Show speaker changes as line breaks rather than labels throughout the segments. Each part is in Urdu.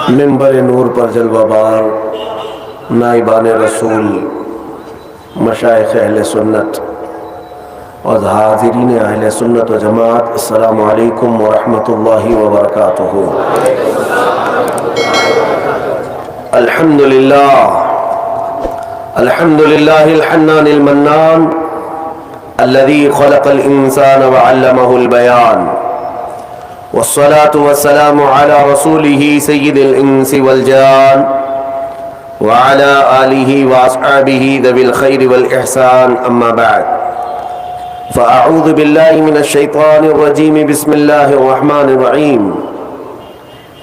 منبر نور پر جلوہ بار نائبان رسول، مشائخ اہل سنت اور حاضرین اہل سنت و جماعت، السلام علیکم ورحمۃ اللہ وبرکاتہ۔ الحمد للہ الحنان المنان الذي خلق الانسان وعلمه البيان، والصلاة والسلام على رسوله سيد الانس والجان وعلى آله واصحابه ذوي الخير والاحسان، اما بعد فاعوذ بالله من الشيطان الرجيم، بسم الله الرحمن الرحيم۔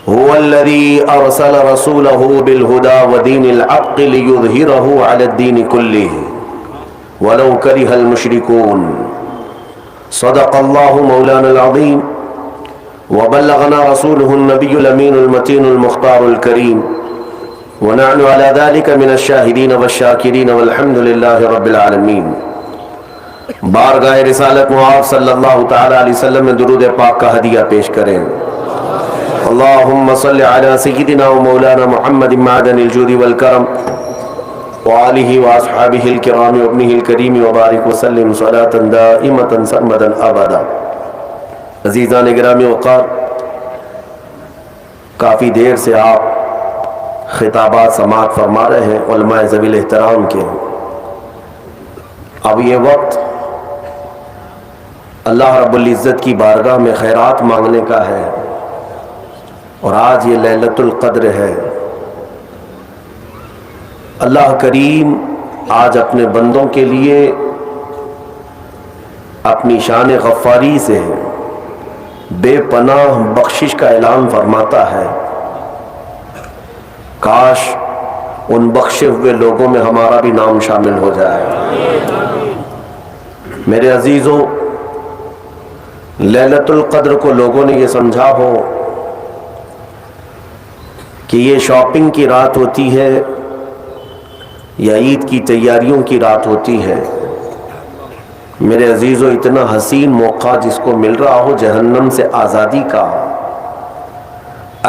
هو الذي ارسل رسوله بالهدى ودين الحق ليظهره على الدين كله ولو كره المشركون۔ صدق الله مولانا العظيم وبلغنا رسوله النبي الأمين المتين المختار الكريم، ونحن على ذلك من الشاهدين والشاكرين والحمد لله رب العالمين۔ بارگاہ رسالت معاف صلی اللہ تعالی علیہ وسلم میں درود پاک کا ہدیہ پیش کریں۔ اللهم صل على سيدنا ومولانا محمد معدن الجود والكرم وآلہ واصحابہ الکرام وابنہ الکریم وبارک وسلم صلاة دائمة سرمدا ابدا۔ عزیزان گرامی وقار، کافی دیر سے آپ خطابات سماعت فرما رہے ہیں علماء ذوی الاحترام کے۔ اب یہ وقت اللہ رب العزت کی بارگاہ میں خیرات مانگنے کا ہے، اور آج یہ لیلۃ القدر ہے۔ اللہ کریم آج اپنے بندوں کے لیے اپنی شان غفاری سے بے پناہ بخشش کا اعلان فرماتا ہے۔ کاش ان بخشے ہوئے لوگوں میں ہمارا بھی نام شامل ہو جائے۔ میرے عزیزوں، لیلۃ القدر کو لوگوں نے یہ سمجھا ہو کہ یہ شاپنگ کی رات ہوتی ہے یا عید کی تیاریوں کی رات ہوتی ہے۔ میرے عزیزوں، اتنا حسین موقع جس کو مل رہا ہو جہنم سے آزادی کا،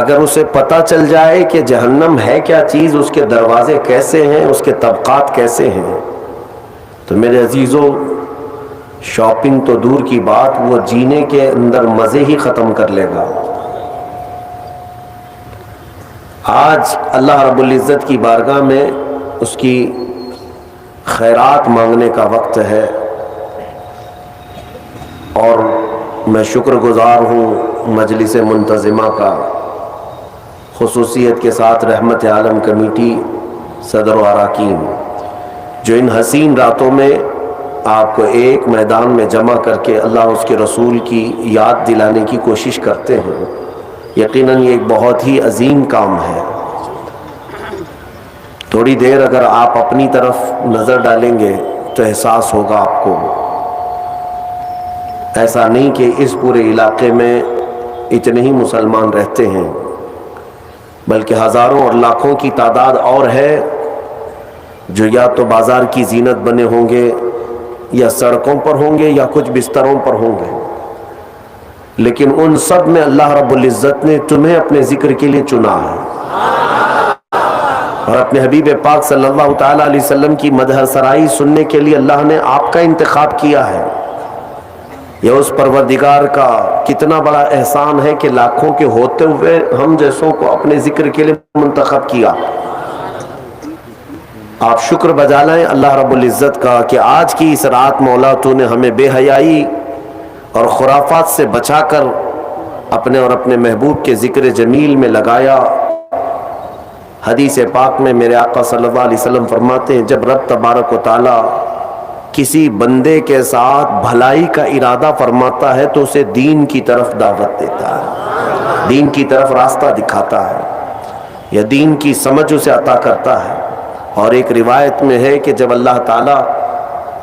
اگر اسے پتہ چل جائے کہ جہنم ہے کیا چیز، اس کے دروازے کیسے ہیں، اس کے طبقات کیسے ہیں، تو میرے عزیزوں شاپنگ تو دور کی بات، وہ جینے کے اندر مزے ہی ختم کر لے گا۔ آج اللہ رب العزت کی بارگاہ میں اس کی خیرات مانگنے کا وقت ہے، اور میں شکر گزار ہوں مجلس منتظمہ کا، خصوصیت کے ساتھ رحمت عالم کمیٹی صدر و اراکین، جو ان حسین راتوں میں آپ کو ایک میدان میں جمع کر کے اللہ اس کے رسول کی یاد دلانے کی کوشش کرتے ہیں۔ یقیناً یہ ایک بہت ہی عظیم کام ہے۔ تھوڑی دیر اگر آپ اپنی طرف نظر ڈالیں گے تو احساس ہوگا آپ کو، ایسا نہیں کہ اس پورے علاقے میں اتنے ہی مسلمان رہتے ہیں، بلکہ ہزاروں اور لاکھوں کی تعداد اور ہے جو یا تو بازار کی زینت بنے ہوں گے، یا سڑکوں پر ہوں گے، یا کچھ بستروں پر ہوں گے، لیکن ان سب میں اللہ رب العزت نے تمہیں اپنے ذکر کے لیے چنا ہے، اور اپنے حبیب پاک صلی اللہ تعالی علیہ وسلم کی مدح سرائی سننے کے لیے اللہ نے آپ کا انتخاب کیا ہے۔ یہ اس پروردگار کا کتنا بڑا احسان ہے کہ لاکھوں کے ہوتے ہوئے ہم جیسوں کو اپنے ذکر کے لیے منتخب کیا۔ آپ شکر بجا لائیں اللہ رب العزت کا کہ آج کی اس رات مولا تو نے ہمیں بے حیائی اور خرافات سے بچا کر اپنے اور اپنے محبوب کے ذکر جمیل میں لگایا۔ حدیث پاک میں میرے آقا صلی اللہ علیہ وسلم فرماتے ہیں، جب رب تبارک و تعالی کسی بندے کے ساتھ بھلائی کا ارادہ فرماتا ہے تو اسے دین کی طرف دعوت دیتا ہے، دین کی طرف راستہ دکھاتا ہے، یا دین کی سمجھ اسے عطا کرتا ہے۔ اور ایک روایت میں ہے کہ جب اللہ تعالیٰ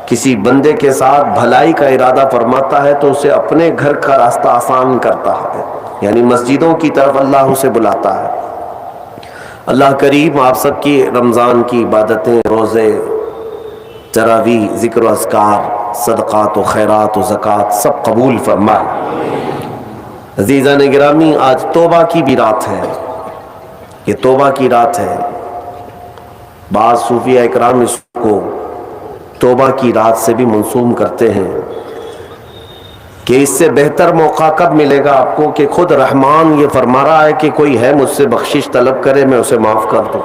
کسی بندے کے ساتھ بھلائی کا ارادہ فرماتا ہے تو اسے اپنے گھر کا راستہ آسان کرتا ہے، یعنی مسجدوں کی طرف اللہ اسے بلاتا ہے۔ اللہ کریم آپ سب کی رمضان کی عبادتیں، روزے، تراویح، ذکر و اذکار، صدقات و خیرات و زکوٰۃ سب قبول فرمائے۔ عزیزان گرامی، آج توبہ کی بھی رات ہے، یہ توبہ کی رات ہے. بعض صوفیہ اکرام اس کو توبہ کی رات سے بھی منسوب کرتے ہیں کہ اس سے بہتر موقع کب ملے گا آپ کو کہ خود رحمان یہ فرما رہا ہے کہ کوئی ہے مجھ سے بخشش طلب کرے میں اسے معاف کر دوں.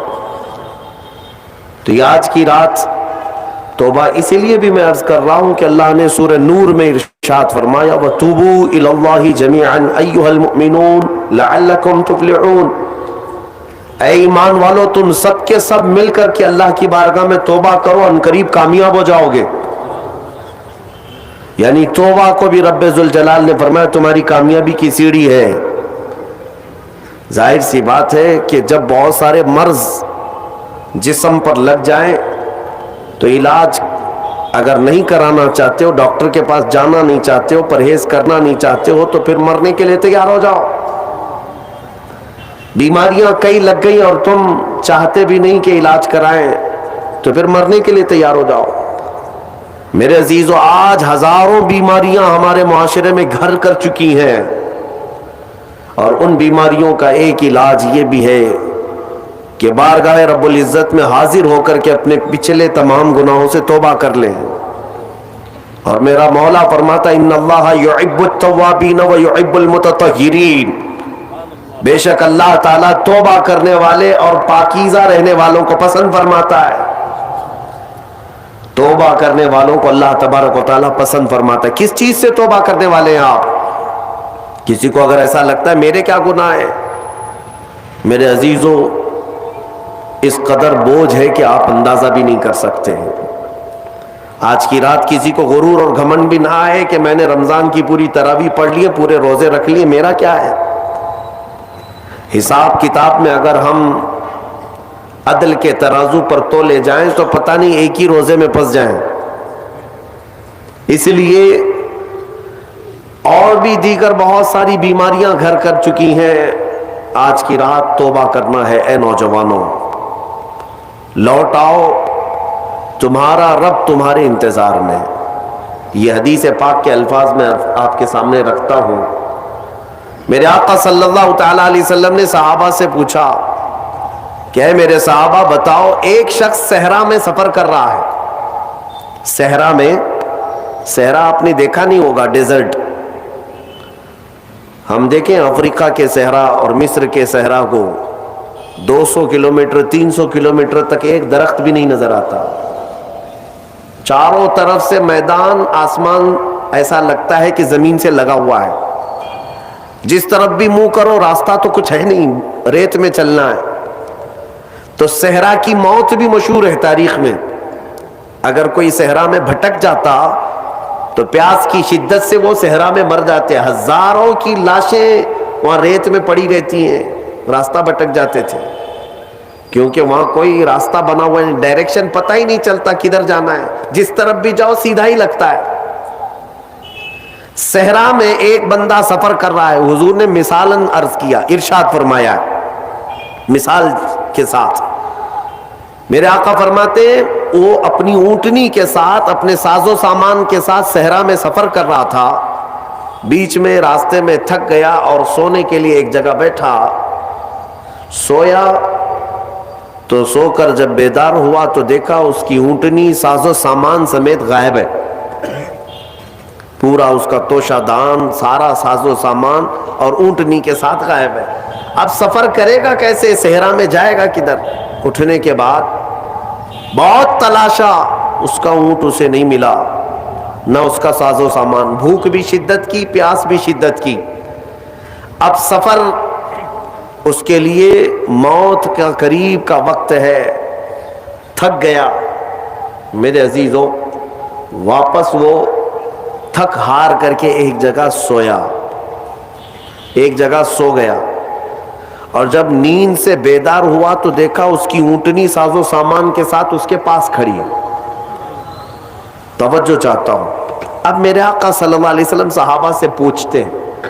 تو یہ آج کی رات توبہ اسی لیے بھی میں عرض کر رہا ہوں کہ اللہ نے سورہ نور میں ارشاد فرمایا وَتُوبُوا إِلَى اللَّهِ جَمِيعًا أَيُّهَا الْمُؤْمِنُونَ لَعَلَّكُمْ تُفْلِحُونَ. اے ایمان والو تم سب کے سب مل کر کے اللہ کی بارگاہ میں توبہ کرو، ان قریب کامیاب ہو جاؤ گے. یعنی توبہ کو بھی رب ذوالجلال نے فرمایا تمہاری کامیابی کی سیڑھی ہے. ظاہر سی بات ہے کہ جب بہت سارے مرض جسم پر لگ جائیں تو علاج اگر نہیں کرانا چاہتے ہو، ڈاکٹر کے پاس جانا نہیں چاہتے ہو، پرہیز کرنا نہیں چاہتے ہو، تو پھر مرنے کے لیے تیار ہو جاؤ. بیماریاں کئی لگ گئی اور تم چاہتے بھی نہیں کہ علاج کرائیں تو پھر مرنے کے لیے تیار ہو جاؤ. میرے عزیزو، آج ہزاروں بیماریاں ہمارے معاشرے میں گھر کر چکی ہیں، اور ان بیماریوں کا ایک علاج یہ بھی ہے کہ بارگاہ رب العزت میں حاضر ہو کر کے اپنے پچھلے تمام گناہوں سے توبہ کر لیں. اور میرا مولا فرماتا ان اللہ یحب التوابین ویحب المتطہرین، بے شک اللہ تعالیٰ توبہ کرنے والے اور پاکیزہ رہنے والوں کو پسند فرماتا ہے. توبہ کرنے والوں کو اللہ تبارک و تعالیٰ پسند فرماتا ہے. کس چیز سے توبہ کرنے والے ہیں آپ؟ کسی کو اگر ایسا لگتا ہے میرے کیا گناہ ہے، میرے عزیزو اس قدر بوجھ ہے کہ آپ اندازہ بھی نہیں کر سکتے ہیں. آج کی رات کسی کو غرور اور گھمنڈ بھی نہ آئے کہ میں نے رمضان کی پوری تراویح پڑھ لی ہے، پورے روزے رکھ لیے، میرا کیا ہے. حساب کتاب میں اگر ہم عدل کے ترازو پر تولے جائیں تو پتہ نہیں ایک ہی روزے میں پھنس جائیں. اس لیے اور بھی دیگر بہت ساری بیماریاں گھر کر چکی ہیں. آج کی رات توبہ کرنا ہے. اے نوجوانوں، لوٹ آؤ، تمہارا رب تمہارے انتظار میں. یہ حدیث پاک کے الفاظ میں آپ کے سامنے رکھتا ہوں. میرے آقا صلی اللہ تعالی علیہ وسلم نے صحابہ سے پوچھا کہ اے میرے صحابہ بتاؤ، ایک شخص صحرا میں سفر کر رہا ہے. صحرا میں، صحرا آپ نے دیکھا نہیں ہوگا، ڈیزرٹ. ہم دیکھیں افریقہ کے صحرا اور مصر کے صحرا کو 200 کلومیٹر 300 کلومیٹر تک ایک درخت بھی نہیں نظر آتا. چاروں طرف سے میدان، آسمان ایسا لگتا ہے کہ زمین سے لگا ہوا ہے. جس طرف بھی منہ کرو راستہ تو کچھ ہے نہیں، ریت میں چلنا ہے. تو صحرا کی موت بھی مشہور ہے تاریخ میں. اگر کوئی صحرا میں بھٹک جاتا تو پیاس کی شدت سے وہ صحرا میں مر جاتے. ہزاروں کی لاشیں وہاں ریت میں پڑی رہتی ہیں، راستہ بھٹک جاتے تھے کیونکہ وہاں کوئی راستہ بنا ہوا ہے، ڈائریکشن پتہ ہی نہیں چلتا کدھر جانا ہے، جس طرف بھی جاؤ سیدھا ہی لگتا ہے. صحرا میں ایک بندہ سفر کر رہا ہے. حضور نے مثالاً عرض کیا، ارشاد فرمایا مثال کے ساتھ. میرے آقا فرماتے ہیں وہ اپنی اونٹنی کے ساتھ، اپنے ساز و سامان کے ساتھ صحرا میں سفر کر رہا تھا. بیچ میں راستے میں تھک گیا اور سونے کے لیے ایک جگہ بیٹھا. سویا تو سو کر جب بیدار ہوا تو دیکھا اس کی اونٹنی ساز و سامان سمیت غائب ہے. پورا اس کا توشہ دان، سارا ساز و سامان اور اونٹنی کے ساتھ غائب ہے. اب سفر کرے گا کیسے؟ صحرا میں جائے گا کدھر؟ اٹھنے کے بعد بہت تلاشا، اس کا اونٹ اسے نہیں ملا، نہ اس کا ساز و سامان. بھوک بھی شدت کی، پیاس بھی شدت کی. اب سفر اس کے لیے موت کا قریب کا وقت ہے، تھک گیا. میرے عزیزو، واپس وہ تھک ہار کر کے ایک جگہ سویا، ایک جگہ سو گیا. اور جب نیند سے بیدار ہوا تو دیکھا اس کی اونٹنی ساز و سامان کے ساتھ اس کے پاس کھڑی ہے. توجہ چاہتا ہوں. اب میرے آقا صلی اللہ علیہ وسلم صحابہ سے پوچھتے ہیں،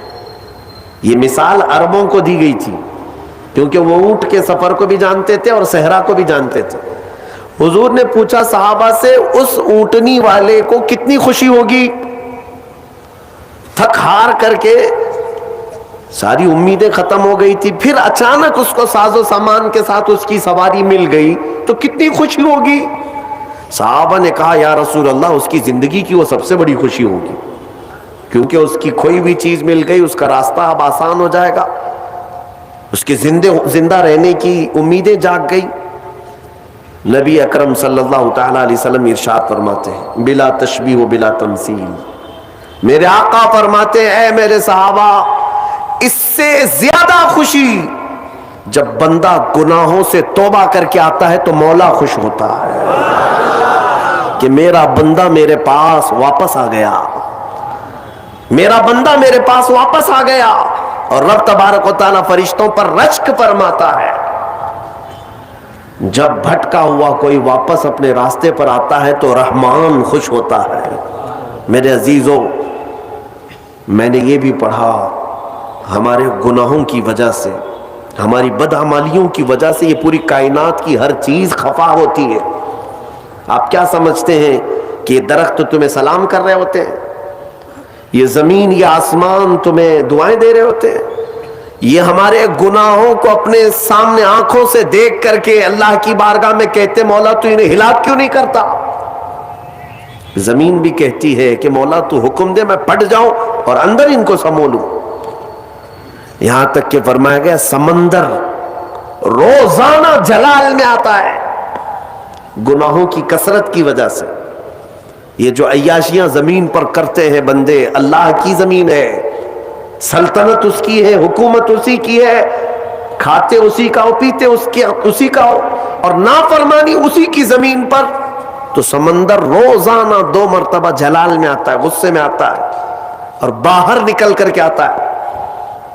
یہ مثال عربوں کو دی گئی تھی کیونکہ وہ اونٹ کے سفر کو بھی جانتے تھے اور صحرا کو بھی جانتے تھے. حضور نے پوچھا صحابہ سے، اس اونٹنی والے کو کتنی خوشی ہوگی، تھک ہار کر کے ساری امیدیں ختم ہو گئی تھی، پھر اچانک اس کو ساز و سامان کے ساتھ اس کی سواری مل گئی تو کتنی خوشی ہوگی. صحابہ نے کہا یا رسول اللہ اس کی زندگی کی وہ سب سے بڑی خوشی ہوگی، کیونکہ اس کی کھوئی ہوئی چیز مل گئی، اس کا راستہ اب آسان ہو جائے گا، اس کے زندہ رہنے کی امیدیں جاگ گئی. نبی اکرم صلی اللہ تعالی علیہ وسلم ارشاد فرماتے ہیں بلا تشبیہ و بلا تمثیل، میرے آقا فرماتے ہیں اے میرے صحابہ، اس سے زیادہ خوشی جب بندہ گناہوں سے توبہ کر کے آتا ہے تو مولا خوش ہوتا ہے کہ میرا بندہ میرے پاس واپس آ گیا، میرا بندہ میرے پاس واپس آ گیا. اور رب تبارک و تعالیٰ فرشتوں پر رشک فرماتا ہے، جب بھٹکا ہوا کوئی واپس اپنے راستے پر آتا ہے تو رحمان خوش ہوتا ہے. میرے عزیزو، میں نے یہ بھی پڑھا ہمارے گناہوں کی وجہ سے، ہماری بدعمالیوں کی وجہ سے یہ پوری کائنات کی ہر چیز خفا ہوتی ہے. آپ کیا سمجھتے ہیں کہ یہ درخت تمہیں سلام کر رہے ہوتے ہیں، یہ زمین یہ آسمان تمہیں دعائیں دے رہے ہوتے ہیں؟ یہ ہمارے گناہوں کو اپنے سامنے آنکھوں سے دیکھ کر کے اللہ کی بارگاہ میں کہتے مولا تو انہیں ہلاک کیوں نہیں کرتا؟ زمین بھی کہتی ہے کہ مولا تو حکم دے میں پھٹ جاؤں اور اندر ان کو سمو لوں. یہاں تک کہ فرمایا گیا سمندر روزانہ جلال میں آتا ہے گناہوں کی کثرت کی وجہ سے. یہ جو عیاشیاں زمین پر کرتے ہیں بندے، اللہ کی زمین ہے، سلطنت اس کی ہے، حکومت اسی کی ہے، کھاتے اسی کا ہو، پیتے اسی کا ہو، اور نافرمانی اسی کی زمین پر. تو سمندر روزانہ 2 مرتبہ جلال میں آتا ہے، غصے میں آتا ہے، اور باہر نکل کر کے آتا ہے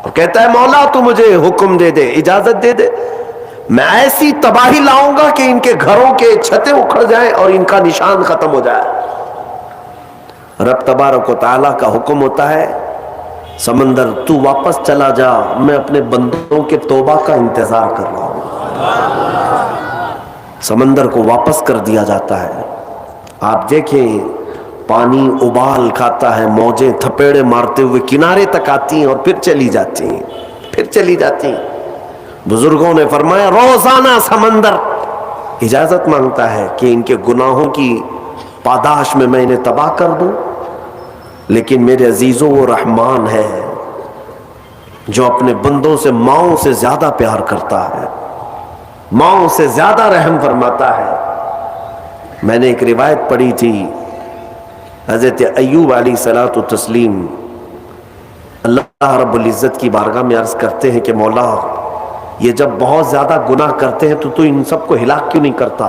اور کہتا ہے مولا تو مجھے حکم دے دے، اجازت دے دے، میں ایسی تباہی لاؤں گا کہ ان کے گھروں کے چھتیں اکھڑ جائیں اور ان کا نشان ختم ہو جائے. رب تبارک و تعالیٰ کا حکم ہوتا ہے سمندر تو واپس چلا جا، میں اپنے بندوں کے توبہ کا انتظار کر رہا ہوں. سمندر کو واپس کر دیا جاتا ہے. آپ دیکھیں پانی ابال کھاتا ہے، موجیں تھپیڑے مارتے ہوئے کنارے تک آتی ہیں اور پھر چلی جاتی ہیں، پھر چلی جاتی ہیں. بزرگوں نے فرمایا روزانہ سمندر اجازت مانگتا ہے کہ ان کے گناہوں کی پاداش میں انہیں تباہ کر دوں، لیکن میرے عزیزوں وہ رحمان ہے جو اپنے بندوں سے ماؤں سے زیادہ پیار کرتا ہے، ماؤں سے زیادہ رحم فرماتا ہے. میں نے ایک روایت پڑھی تھی، حضرت ایوب علیہ الصلوۃ والتسلیم اللہ رب العزت کی بارگاہ میں عرض کرتے ہیں کہ مولا یہ جب بہت زیادہ گناہ کرتے ہیں تو ان سب کو ہلاک کیوں نہیں کرتا؟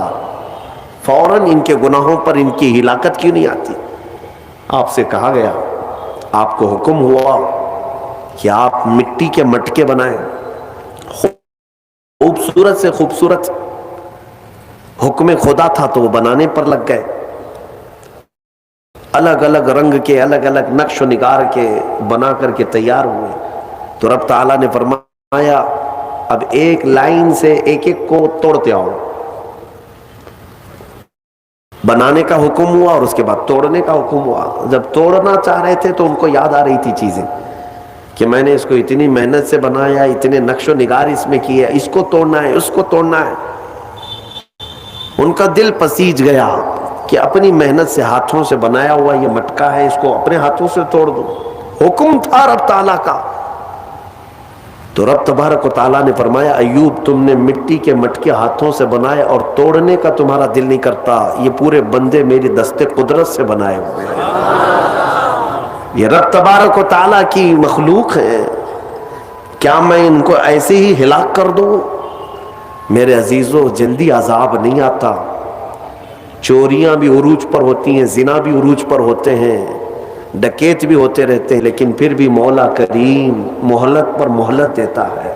فوراً ان کے گناہوں پر ان کی ہلاکت کیوں نہیں آتی؟ آپ سے کہا گیا، آپ کو حکم ہوا کہ آپ مٹی کے مٹکے بنائیں، خوبصورت سے خوبصورت. حکم خدا تھا تو وہ بنانے پر لگ گئے، الگ الگ رنگ کے، الگ الگ نقش و نگار کے بنا کر کے تیار ہوئے. تو رب تعالیٰ نے فرمایا اب ایک لائن سے ایک ایک کو توڑتے آؤ. بنانے کا حکم ہوا اور اس کے بعد توڑنے کا حکم ہوا. جب توڑنا چاہ رہے تھے تو ان کو یاد آ رہی تھی چیزیں کہ میں نے اس کو اتنی محنت سے بنایا، اتنے نقش و نگار اس میں کیے، اس کو توڑنا ہے، اس کو توڑنا ہے. ان کا دل پسیج گیا کہ اپنی محنت سے ہاتھوں سے بنایا ہوا یہ مٹکا ہے، اس کو اپنے ہاتھوں سے توڑ دو. حکم تھا رب تعالیٰ کا. تو رب تبارک و تعالیٰ نے فرمایا ایوب تم نے مٹی کے مٹکے ہاتھوں سے بنائے اور توڑنے کا تمہارا دل نہیں کرتا، یہ پورے بندے میری دست قدرت سے بنائے ہوئے ہیں. یہ رب تبارک و تعالیٰ کی مخلوق ہے، کیا میں ان کو ایسے ہی ہلاک کر دوں؟ میرے عزیزو جلدی عذاب نہیں آتا. چوریاں بھی عروج پر ہوتی ہیں، زنا بھی عروج پر ہوتے ہیں، ڈکیت بھی ہوتے رہتے ہیں، لیکن پھر بھی مولا کریم مہلت پر مہلت دیتا ہے،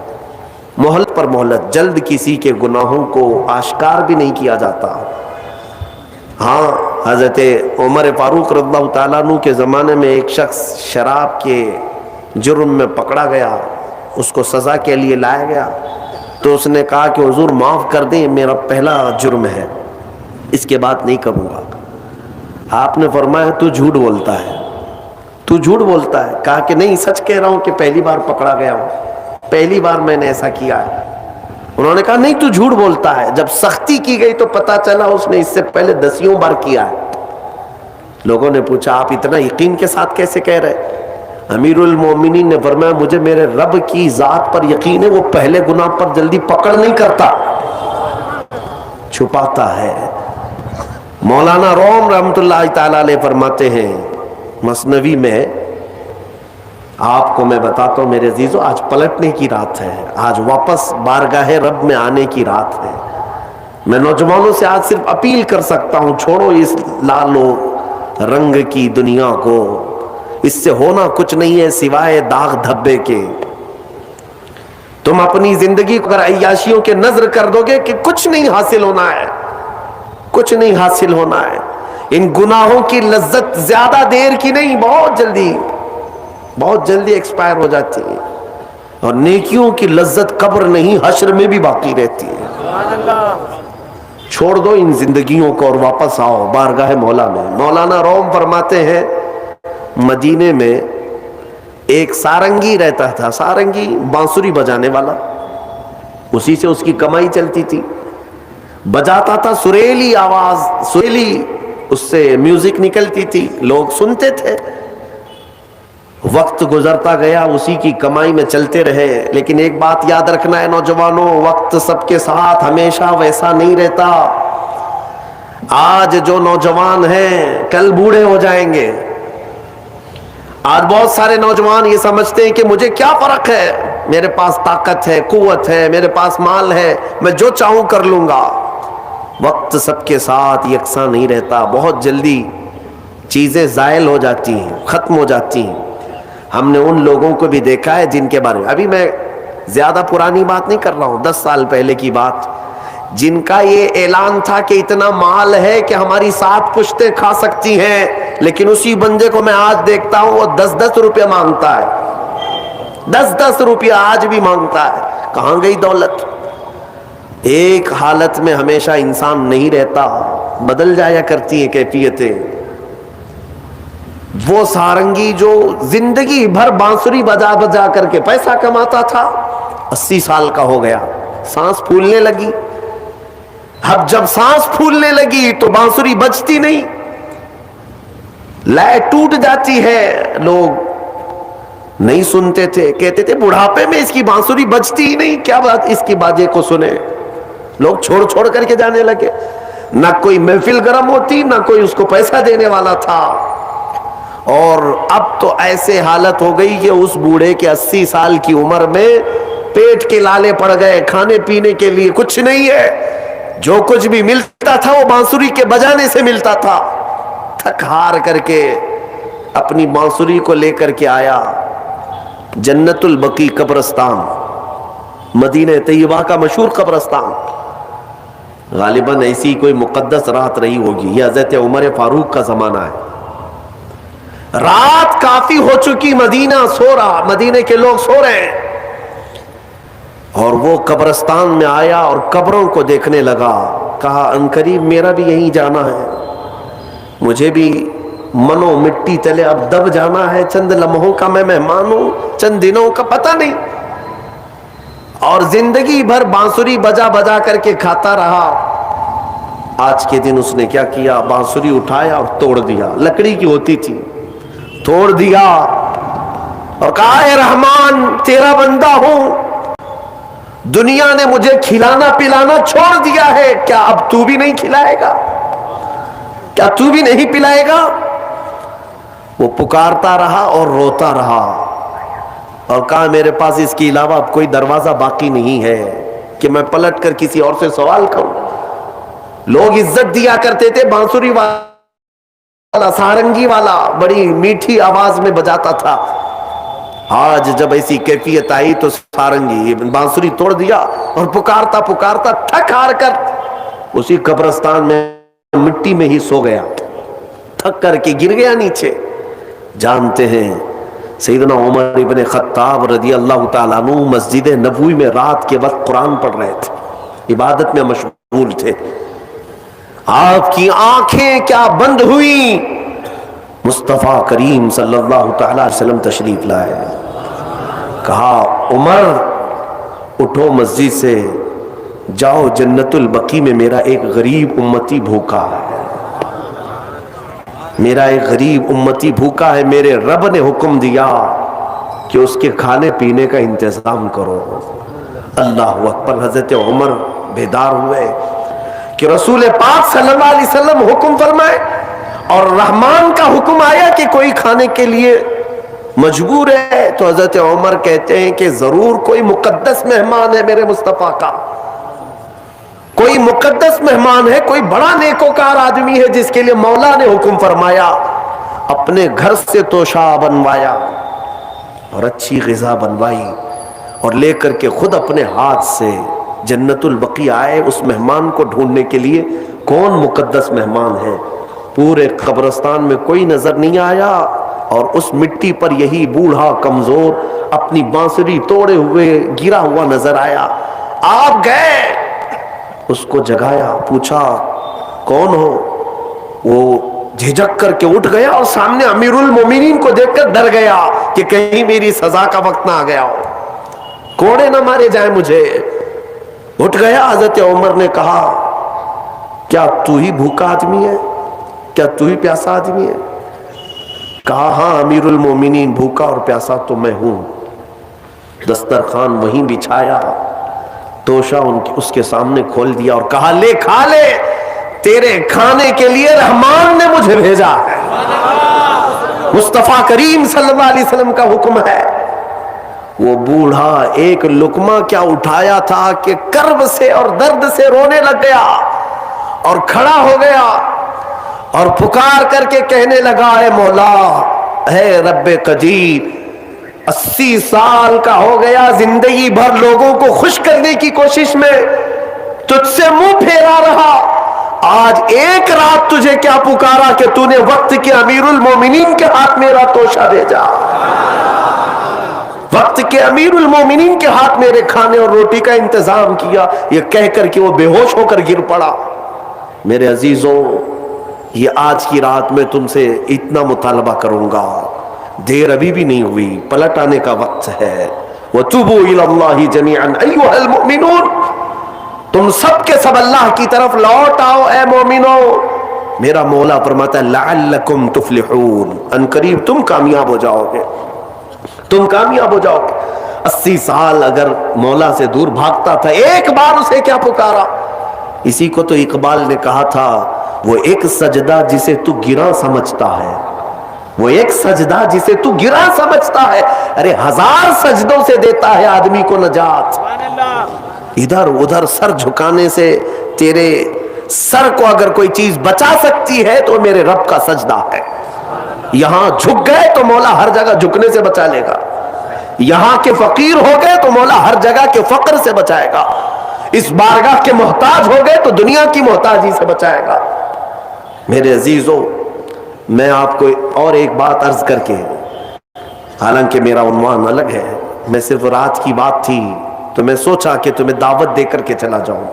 مہلت پر مہلت. جلد کسی کے گناہوں کو آشکار بھی نہیں کیا جاتا. ہاں حضرت عمر فاروق رضی اللہ تعالیٰ عنہ کے زمانے میں ایک شخص شراب کے جرم میں پکڑا گیا، اس کو سزا کے لیے لایا گیا. تو اس نے کہا کہ حضور معاف کر دیں، میرا پہلا جرم ہے، اس کے بعد نہیں کروں گا. آپ نے فرمایا تو جھوٹ بولتا ہے، تو جھوٹ بولتا ہے. کہا کہ نہیں سچ کہہ رہا ہوں کہ پہلی بار پکڑا گیا ہوں, پہلی بار میں نے ایسا کیا ہے. انہوں نے کہا نہیں تو جھوٹ بولتا ہے, جب سختی کی گئی تو پتا چلا اس نے اس سے پہلے 10 بار کیا ہے. لوگوں نے پوچھا آپ اتنا یقین کے ساتھ کیسے کہہ رہے؟ امیر المومنین نے فرمایا مجھے میرے رب کی ذات پر یقین ہے, وہ پہلے گناہ پر جلدی پکڑ نہیں کرتا, چھپاتا ہے. مولانا روم رحمت اللہ تعالی علیہ فرماتے ہیں مثنوی میں, آپ کو میں بتاتا ہوں میرے عزیزو, آج پلٹنے کی رات ہے, آج واپس بارگاہ رب میں آنے کی رات ہے. میں نوجوانوں سے آج صرف اپیل کر سکتا ہوں, چھوڑو اس لالو رنگ کی دنیا کو, اس سے ہونا کچھ نہیں ہے سوائے داغ دھبے کے. تم اپنی زندگی کو اگر عیاشیوں کے نظر کر دو گے کہ کچھ نہیں حاصل ہونا ہے, کچھ نہیں حاصل ہونا ہے. ان گناہوں کی لذت زیادہ دیر کی نہیں, بہت جلدی ایکسپائر ہو جاتی ہے, اور نیکیوں کی لذت قبر نہیں حشر میں بھی باقی رہتی ہے. چھوڑ دو ان زندگیوں کو اور واپس آؤ بارگاہ مولا میں. مولانا روم فرماتے ہیں مدینے میں ایک سارنگی رہتا تھا, سارنگی بانسری بجانے والا, اسی سے اس کی کمائی چلتی تھی. بجاتا تھا سریلی آواز, سریلی اس سے میوزک نکلتی تھی, لوگ سنتے تھے. وقت گزرتا گیا, اسی کی کمائی میں چلتے رہے. لیکن ایک بات یاد رکھنا ہے نوجوانوں, وقت سب کے ساتھ ہمیشہ ویسا نہیں رہتا. آج جو نوجوان ہیں کل بوڑھے ہو جائیں گے. آج بہت سارے نوجوان یہ سمجھتے ہیں کہ مجھے کیا فرق ہے, میرے پاس طاقت ہے, قوت ہے, میرے پاس مال ہے, میں جو چاہوں کر لوں گا. وقت سب کے ساتھ یکساں نہیں رہتا, بہت جلدی چیزیں زائل ہو جاتی ہیں, ختم ہو جاتی ہیں. ہم نے ان لوگوں کو بھی دیکھا ہے جن کے بارے میں, ابھی میں زیادہ پرانی بات نہیں کر رہا ہوں, 10 سال پہلے کی بات, جن کا یہ اعلان تھا کہ اتنا مال ہے کہ ہماری 7 پشتیں کھا سکتی ہیں, لیکن اسی بندے کو میں آج دیکھتا ہوں وہ 10-10 روپے مانگتا ہے, 10-10 روپیہ آج بھی مانگتا ہے. کہاں گئی دولت؟ ایک حالت میں ہمیشہ انسان نہیں رہتا, بدل جایا کرتی ہیں کیفیتیں. وہ سارنگی جو زندگی بھر بانسری بجا بجا کر کے پیسہ کماتا تھا, 80 سال کا ہو گیا, سانس پھولنے لگی. اب جب سانس پھولنے لگی تو بانسری بجتی نہیں, لے ٹوٹ جاتی ہے. لوگ نہیں سنتے تھے, کہتے تھے بڑھاپے میں اس کی بانسری بجتی ہی نہیں, کیا بات اس کی باجے کو سنے. لوگ چھوڑ کر کے جانے لگے, نہ کوئی محفل گرم ہوتی, نہ کوئی اس کو پیسہ دینے والا تھا. اور اب تو ایسے حالت ہو گئی کہ اس بوڑھے کے 80 سال کی عمر میں پیٹ کے لالے پڑ گئے, کھانے پینے کے لیے کچھ نہیں ہے. جو کچھ بھی ملتا تھا وہ بانسری کے بجانے سے ملتا تھا. تھک ہار کر کے اپنی بانسری کو لے کر کے آیا جنت البقیع قبرستان, مدینہ طیبہ کا مشہور قبرستان. غالباً ایسی کوئی مقدس رات رہی ہوگی, یہ حضرت عمر فاروق کا زمانہ ہے. رات کافی ہو چکی, مدینہ سو رہا, مدینے کے لوگ سو رہے ہیں, اور وہ قبرستان میں آیا اور قبروں کو دیکھنے لگا. کہا عنقریب میرا بھی یہیں جانا ہے, مجھے بھی منو مٹی تلے اب دب جانا ہے. چند لمحوں کا میں مہمان ہوں, چند دنوں کا پتہ نہیں. اور زندگی بھر بانسری بجا بجا کر کے کھاتا رہا. آج کے دن اس نے کیا کیا, بانسری اٹھایا اور توڑ دیا, لکڑی کی ہوتی تھی, توڑ دیا اور کہا اے رحمان تیرا بندہ ہوں, دنیا نے مجھے کھلانا پلانا چھوڑ دیا ہے, کیا اب تو بھی نہیں کھلائے گا, کیا تو بھی نہیں پلائے گا. وہ پکارتا رہا اور روتا رہا, اور کہا میرے پاس اس کے علاوہ اب کوئی دروازہ باقی نہیں ہے کہ میں پلٹ کر کسی اور سے سوال کروں. لوگ عزت دیا کرتے تھے, بانسری والا سارنگی والا بڑی میٹھی آواز میں بجاتا تھا. آج جب ایسی کیفیت آئی تو سارنگی بانسری توڑ دیا اور پکارتا پکارتا تھک ہار کر اسی قبرستان میں مٹی میں ہی سو گیا, تھک کر کے گر گیا نیچے. جانتے ہیں سیدنا عمر ابن خطاب رضی اللہ تعالیٰ عنہ مسجد نبوی میں رات کے وقت قرآن پڑھ رہے تھے, عبادت میں مشغول تھے. آپ کی آنکھیں کیا بند ہوئی, مصطفیٰ کریم صلی اللہ تعالی علیہ وسلم تشریف لائے. کہا عمر اٹھو مسجد سے، جاؤ جنت البقیع میں میرا ایک غریب امتی بھوکا ہے، میرا ایک غریب امتی بھوکا ہے، میرے رب نے حکم دیا کہ اس کے کھانے پینے کا انتظام کرو. اللہ اکبر. حضرت عمر بیدار ہوئے کہ رسول پاک صلی اللہ علیہ وسلم حکم فرمائے اور رحمان کا حکم آیا کہ کوئی کھانے کے لیے مجبور ہے. تو حضرت عمر کہتے ہیں کہ ضرور کوئی مقدس مہمان ہے میرے مصطفیٰ کا، کوئی مقدس مہمان ہے، کوئی بڑا نیکوکار آدمی ہے جس کے لیے مولا نے حکم فرمایا. اپنے گھر سے توشہ بنوایا اور اچھی غذا بنوائی اور لے کر کے خود اپنے ہاتھ سے جنت البقیع آئے اس مہمان کو ڈھونڈنے کے لیے. کون مقدس مہمان ہے؟ پورے قبرستان میں کوئی نظر نہیں آیا اور اس مٹی پر یہی بوڑھا کمزور اپنی بانسری توڑے ہوئے گرا ہوا نظر آیا. آپ گئے، اس کو جگایا، پوچھا کون ہو؟ وہ جھجک کر کے اٹھ گیا اور سامنے امیر المومنین کو دیکھ کر ڈر گیا کہ کہیں میری سزا کا وقت نہ آ گیا ہو، کوڑے نہ مارے جائیں مجھے. اٹھ گیا. حضرت عمر نے کہا کیا تو ہی بھوکا آدمی ہے؟ کیا تو ہی پیاسا آدمی ہے؟ کہا ہاں امیر المومنین، بھوکا اور پیاسا تو میں ہوں. دسترخوان وہیں بچھایا، توشہ اس کے سامنے کھول دیا اور کہا لے کھا لے، تیرے کھانے کے لیے رحمان نے مجھے بھیجا ہے. مصطفیٰ کریم صلی اللہ علیہ وسلم کا حکم ہے. وہ بوڑھا ایک لقمہ کیا اٹھایا تھا کہ کرب سے اور درد سے رونے لگ گیا اور کھڑا ہو گیا اور پکار کر کے کہنے لگا اے مولا، اے رب قدیر، 80 سال کا ہو گیا، زندگی بھر لوگوں کو خوش کرنے کی کوشش میں تجھ سے منہ پھیرا رہا، آج ایک رات تجھے کیا پکارا کہ تو نے وقت کے امیر المومنین کے ہاتھ میرا توشہ بھیجا، وقت کے امیر المومنین کے ہاتھ میرے کھانے اور روٹی کا انتظام کیا. یہ کہہ کر کہ وہ بے ہوش ہو کر گر پڑا. میرے عزیزوں، یہ آج کی رات میں تم سے اتنا مطالبہ کروں گا، دیر ابھی بھی نہیں ہوئی، پلٹ آنے کا وقت ہے. وَتُوبُوا إِلَى اللَّهِ جَمِيعًا أَيُّهَا الْمُؤْمِنُونَ، تم سب کے سب اللہ کی طرف لوٹ آؤ اے مومنو. میرا مولا فرماتا ہے لَعَلَّكُمْ تُفْلِحُونَ، ان قریب تم کامیاب ہو جاؤ گے، تم کامیاب ہو جاؤ گے. 80 سال اگر مولا سے دور بھاگتا تھا، ایک بار اسے کیا پکارا. اسی کو تو اقبال نے کہا تھا وہ ایک سجدہ جسے تو گراں سمجھتا ہے، وہ ایک سجدہ جسے تو گراں سمجھتا ہے، ارے 1000 سجدوں سے دیتا ہے آدمی کو نجات. ادھر ادھر سر جھکانے سے تیرے سر کو اگر کوئی چیز بچا سکتی ہے تو میرے رب کا سجدہ ہے. یہاں جھک گئے تو مولا ہر جگہ جھکنے سے بچا لے گا، یہاں کے فقیر ہو گئے تو مولا ہر جگہ کے فقر سے بچائے گا، اس بارگاہ کے محتاج ہو گئے تو دنیا کی محتاجی سے بچائے گا. میرے عزیزوں، میں آپ کو اور ایک بات عرض کر کے، حالانکہ میرا عنوان الگ ہے، میں صرف رات کی بات تھی تو میں سوچا کہ تمہیں دعوت دے کر کے چلا جاؤں.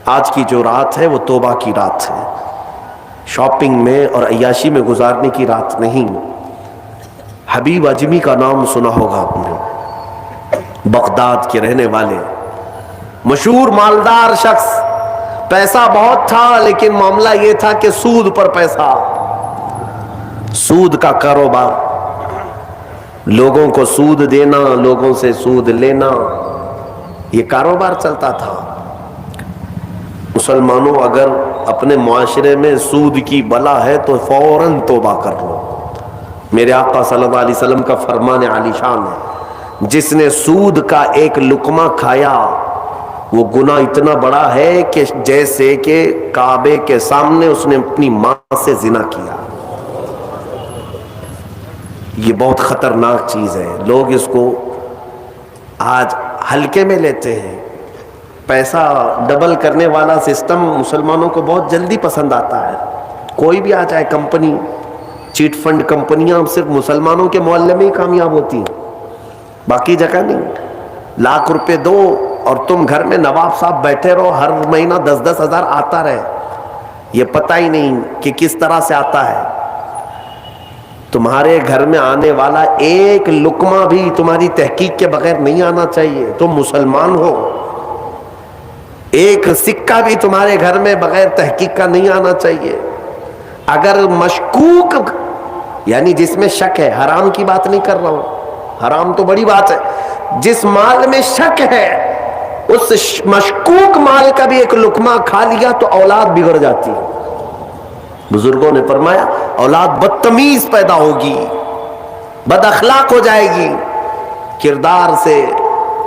آج کی جو رات ہے وہ توبہ کی رات ہے، شاپنگ میں اور عیاشی میں گزارنے کی رات نہیں. حبیب اجمی کا نام سنا ہوگا آپ نے، بغداد کے رہنے والے مشہور مالدار شخص، پیسہ بہت تھا لیکن معاملہ یہ تھا کہ سود پر پیسہ، سود کا کاروبار، لوگوں کو سود دینا، لوگوں سے سود لینا، یہ کاروبار چلتا تھا. مسلمانوں اگر اپنے معاشرے میں سود کی بلا ہے تو فوراً توبہ کر لو. میرے آقا صلی اللہ علیہ وسلم کا فرمان عالی شان ہے، جس نے سود کا ایک لقمہ کھایا وہ گناہ اتنا بڑا ہے کہ جیسے کہ کعبے کے سامنے اس نے اپنی ماں سے زنا کیا. یہ بہت خطرناک چیز ہے، لوگ اس کو آج ہلکے میں لیتے ہیں. پیسہ ڈبل کرنے والا سسٹم مسلمانوں کو بہت جلدی پسند آتا ہے. کوئی بھی آ جائے کمپنی، چیٹ فنڈ کمپنیاں صرف مسلمانوں کے محلے میں ہی کامیاب ہوتی ہیں، باقی جگہ نہیں. لاکھ روپے دو اور تم گھر میں نواب صاحب بیٹھے رہو، ہر مہینہ 10-10 ہزار آتا رہے، یہ پتہ ہی نہیں کہ کس طرح سے آتا ہے. تمہارے گھر میں آنے والا ایک لقمہ بھی تمہاری تحقیق کے بغیر نہیں آنا چاہیے. تم مسلمان ہو. ایک سکہ بھی تمہارے گھر میں بغیر تحقیق کا نہیں آنا چاہیے. اگر مشکوک یعنی جس میں شک ہے، حرام کی بات نہیں کر رہا ہوں، حرام تو بڑی بات ہے، جس مال میں شک ہے اس مشکوک مال کا بھی ایک لقمہ کھا لیا تو اولاد بگڑ جاتی ہے. بزرگوں نے فرمایا اولاد بدتمیز پیدا ہوگی، بد اخلاق ہو جائے گی، کردار سے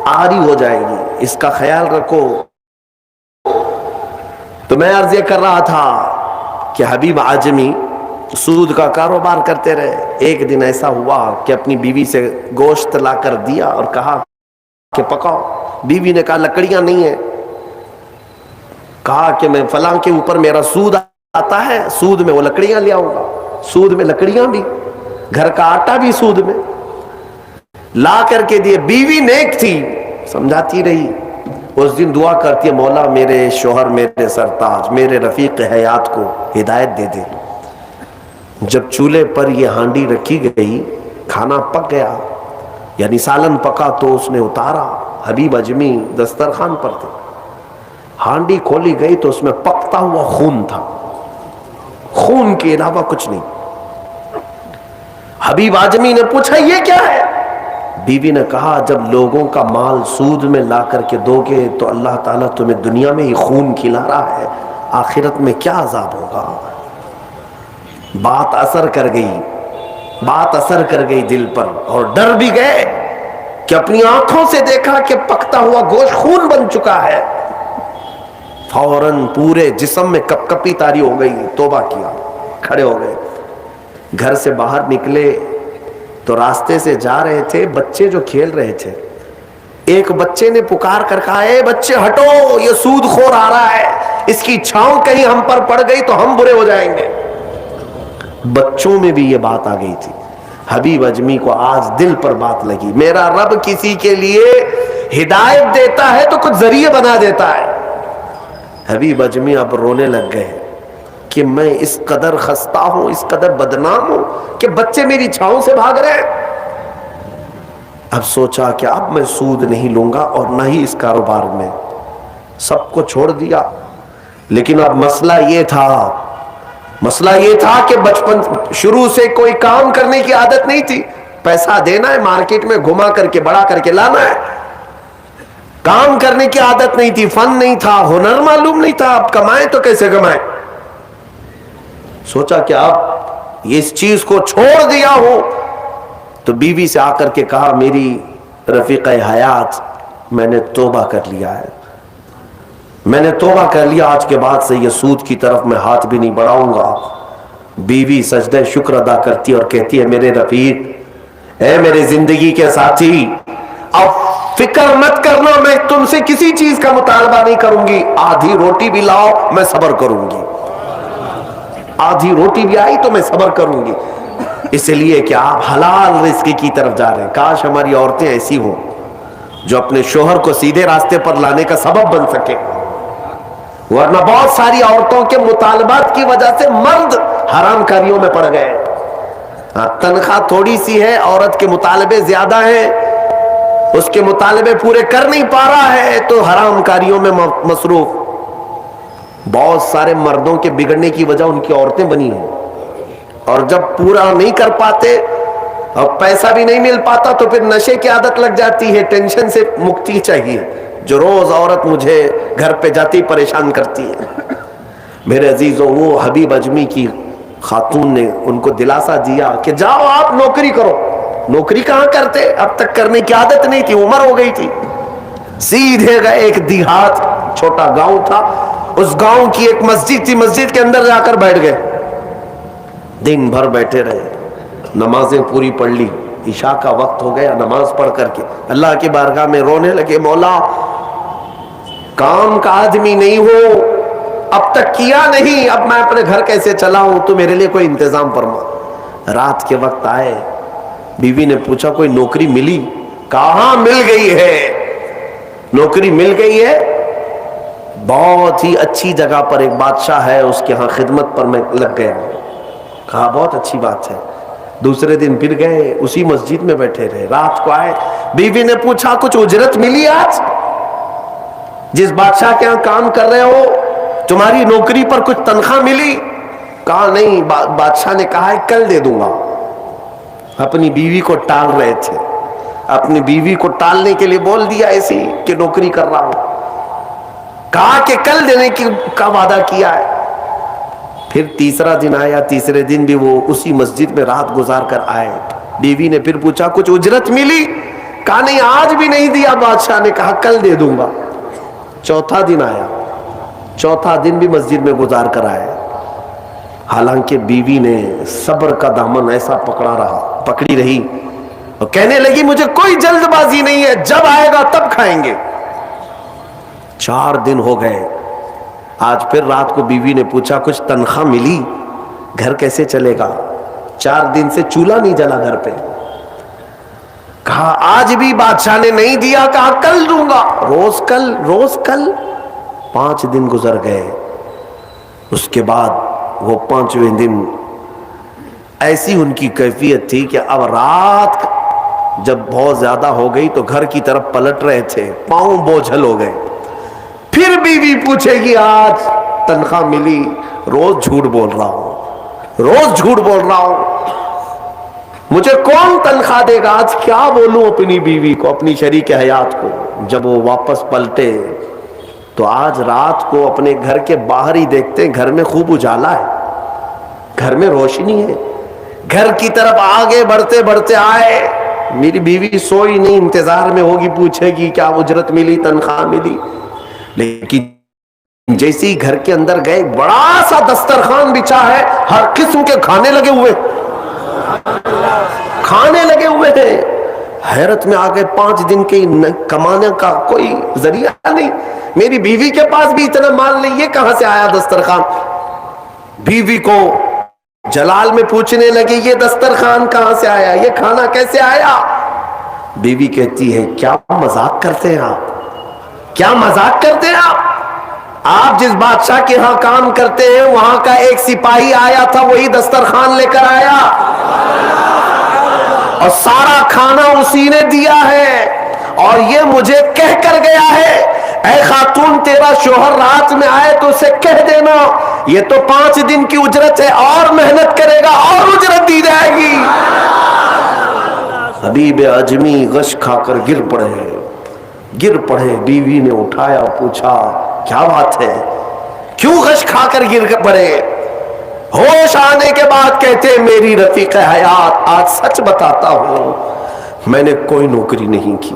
عاری ہو جائے گی. اس کا خیال رکھو. تو میں عرض یہ کر رہا تھا کہ حبیب اعجمی سود کا کاروبار کرتے رہے. ایک دن ایسا ہوا کہ اپنی بیوی سے گوشت لا کر دیا اور کہا کہ پکاؤ. بیوی نے کہا لکڑیاں نہیں ہیں. کہا کہ میں فلاں کے اوپر میرا سود آتا ہے، سود میں وہ لکڑیاں لے آؤں گا. سود میں لکڑیاں بھی، گھر کا آٹا بھی سود میں لا کر کے دیے. بیوی نیک تھی، سمجھاتی رہی. اس دن دعا کرتی ہے مولا میرے شوہر، میرے سرتاج، میرے رفیق حیات کو ہدایت دے دے. جب چولہے پر یہ ہانڈی رکھی گئی، کھانا پک گیا یعنی سالن پکا تو اس نے اتارا. حبیب اجمی دسترخوان پر تھے. ہانڈی کھولی گئی تو اس میں پکتا ہوا خون تھا، خون کے علاوہ کچھ نہیں. حبیب اعجمی نے پوچھا یہ کیا ہے؟ بیوی نے کہا جب لوگوں کا مال سود میں لا کر کے دو گے تو اللہ تعالیٰ تمہیں دنیا میں ہی خون کھلا رہا ہے، آخرت میں کیا عذاب ہوگا. بات اثر کر گئی، بات اثر کر گئی دل پر، اور ڈر بھی گئے کہ اپنی آنکھوں سے دیکھا کہ پکتا ہوا گوشت خون بن چکا ہے. فوراً پورے جسم میں کپ کپی تاری ہو گئی. توبہ کیا، کھڑے ہو گئے. گھر سے باہر نکلے تو راستے سے جا رہے تھے، بچے جو کھیل رہے تھے، ایک بچے نے پکار کر کہا اے بچے ہٹو، یہ سود خور آ رہا ہے، اس کی چھاؤں کہیں ہم پر پڑ گئی تو ہم برے ہو جائیں گے. بچوں میں بھی یہ بات آ گئی تھی. حبیب اجمی کو آج دل پر بات لگی. میرا رب کسی کے لیے ہدایت دیتا ہے تو کچھ ذریعے بنا دیتا ہے. حبیب اجمی اب رونے لگ گئے کہ میں اس قدر خستہ ہوں، اس قدر بدنام ہوں کہ بچے میری چھاؤں سے بھاگ رہے ہیں. اب سوچا کہ اب میں سود نہیں لوں گا اور نہ ہی اس کاروبار میں. سب کو چھوڑ دیا. لیکن اب مسئلہ یہ تھا کہ بچپن شروع سے کوئی کام کرنے کی عادت نہیں تھی. پیسہ دینا ہے، مارکیٹ میں گھما کر کے بڑا کر کے لانا ہے. کام کرنے کی عادت نہیں تھی، فن نہیں تھا، ہنر معلوم نہیں تھا. اب کمائیں تو کیسے کمائیں؟ سوچا کہ اب اس چیز کو چھوڑ دیا ہوں. تو بیوی سے آ کر کے کہا میری رفیق حیات، میں نے توبہ کر لیا ہے، میں نے توبہ کر لیا، آج کے بعد سے یہ سود کی طرف میں ہاتھ بھی نہیں بڑھاؤں گا. بیوی سجدہ شکر ادا کرتی اور کہتی ہے میرے رفیق، اے میرے زندگی کے ساتھی، اب فکر مت کرنا، میں تم سے کسی چیز کا مطالبہ نہیں کروں گی. آدھی روٹی بھی لاؤ میں صبر کروں گی، آدھی روٹی بھی آئی تو میں صبر کروں گی، اس لیے کہ آپ حلال رزق کی طرف جا رہے ہیں. کاش ہماری عورتیں ایسی ہوں جو اپنے شوہر کو سیدھے راستے پر لانے کا سبب بن سکے. ورنہ بہت ساری عورتوں کے مطالبات کی وجہ سے مرد حرام کاریوں میں پڑ گئے. تنخواہ تھوڑی سی ہے، عورت کے مطالبے زیادہ ہیں، اس کے مطالبے پورے کر نہیں پا رہا ہے تو حرام کاریوں میں مصروف. بہت سارے مردوں کے بگڑنے کی وجہ ان کی عورتیں بنی ہیں، اور جب پورا نہیں کر پاتے اور پیسہ بھی نہیں مل پاتا تو پھر نشے کی عادت لگ جاتی ہے. ٹینشن سے مکتی چاہیے، جو روز عورت مجھے گھر پہ جاتی پریشان کرتی ہے. میرے عزیزوں، وہ حبیب اجمی کی خاتون نے ان کو دلاسا دیا کہ جاؤ آپ نوکری کرو. نوکری کہاں کرتے، اب تک کرنے کی عادت نہیں تھی، عمر ہو گئی تھی. سیدھے گئے ایک دیہات، چھوٹا گاؤں تھا، اس گاؤں کی ایک مسجد تھی، مسجد کے اندر جا کر بیٹھ گئے. دن بھر بیٹھے رہے، نمازیں پوری پڑھ لی. عشاء کا وقت ہو گیا، نماز پڑھ کر کے اللہ کی بارگاہ میں رونے لگے، مولا کام کا آدمی نہیں ہو، اب تک کیا نہیں، اب میں اپنے گھر کیسے چلاؤں، تو میرے لیے کوئی انتظام فرما. رات کے وقت آئے، بیوی نے پوچھا کوئی نوکری ملی؟ کہاں مل گئی ہے، نوکری مل گئی ہے، بہت ہی اچھی جگہ پر ایک بادشاہ ہے، اس کے ہاں خدمت پر میں لگ گیا. کہا بہت اچھی بات ہے. دوسرے دن پھر گئے, اسی مسجد میں بیٹھے رہے. رات کو آئے, بیوی نے پوچھا کچھ اجرت ملی آج؟ جس بادشاہ کے یہاں کام کر رہے ہو تمہاری نوکری پر کچھ تنخواہ ملی؟ کہا نہیں. بادشاہ نے کہا ہے کل دے دوں گا. اپنی بیوی کو ٹال رہے تھے, اپنی بیوی کو ٹالنے کے لیے بول دیا ایسی کہ نوکری کر رہا ہوں. کہا کہ کل دینے کا وعدہ کیا ہے. پھر تیسرا دن آیا, تیسرے دن بھی وہ اسی مسجد میں رات گزار کر آئے. بیوی نے پھر پوچھا کچھ اجرت ملی؟ کہا نہیں آج بھی نہیں دیا. بادشاہ نے کہا کل دے دوں گا. چوتھا دن آیا, چوتھا دن بھی مسجد میں گزار کر آئے. حالانکہ بیوی نے صبر کا دامن ایسا پکڑی رہی اور کہنے لگی مجھے کوئی جلد بازی نہیں ہے, جب آئے گا تب کھائیں گے. 4 دن ہو گئے. آج پھر رات کو بیوی نے پوچھا کچھ تنخواہ ملی؟ گھر کیسے چلے گا؟ 4 دن سے چولہا نہیں جلا گھر پہ. کہا آج بھی بادشاہ نے نہیں دیا. کہا کل دوں گا. روز کل, روز کل. 5 دن گزر گئے. اس کے بعد وہ 5ویں دن ایسی ان کی کیفیت تھی کہ اب رات جب بہت زیادہ ہو گئی تو گھر کی طرف پلٹ رہے تھے, پاؤں بوجھل ہو گئے. پھر بیوی پوچھے گی آج تنخواہ ملی؟ روز جھوٹ بول رہا ہوں, روز جھوٹ بول رہا ہوں, مجھے کون تنخواہ دے گا؟ آج کیا بولوں اپنی بیوی کو, اپنی شریک حیات کو. جب وہ واپس پلٹے تو آج رات کو اپنے گھر کے باہر ہی دیکھتے ہیں گھر میں خوب اجالا ہے, گھر میں روشنی ہے. گھر کی طرف آگے بڑھتے بڑھتے آئے. میری بیوی سوئی نہیں, انتظار میں ہوگی, پوچھے گی کیا اجرت ملی, تنخواہ ملی. لیکن جیسے ہی گھر کے اندر گئے, بڑا سا دسترخوان بچھا ہے, ہر قسم کے کھانے لگے ہوئے, کھانے لگے ہوئے ہیں. حیرت میں آ گئے. 5 دن کے کمانے کا کوئی ذریعہ نہیں. میری بیوی کے پاس بھی اتنا مال نہیں, یہ کہاں سے آیا دسترخوان؟ بیوی کو جلال میں پوچھنے لگے یہ دسترخوان کہاں سے آیا, یہ کھانا کیسے آیا؟ بیوی کہتی ہے کیا مذاق کرتے ہیں آپ, کیا مذاق کرتے ہیں آپ؟ آپ جس بادشاہ کے ہاں کام کرتے ہیں وہاں کا ایک سپاہی آیا تھا, وہی دسترخوان لے کر آیا اور سارا کھانا اسی نے دیا ہے, اور یہ مجھے کہہ کر گیا ہے اے خاتون تیرا شوہر رات میں آئے تو اسے کہہ دینا یہ تو 5 دن کی اجرت ہے, اور محنت کرے گا اور اجرت دی جائے گی. حبیب اجمی غش کھا کر گر پڑے. بیوی نے اٹھایا, پوچھا کیا بات ہے, کیوں غش کھا کر گر پڑے؟ ہوش آنے کے بعد کہتے میری رفیق حیات آج سچ بتاتا ہوں, میں نے کوئی نوکری نہیں کی,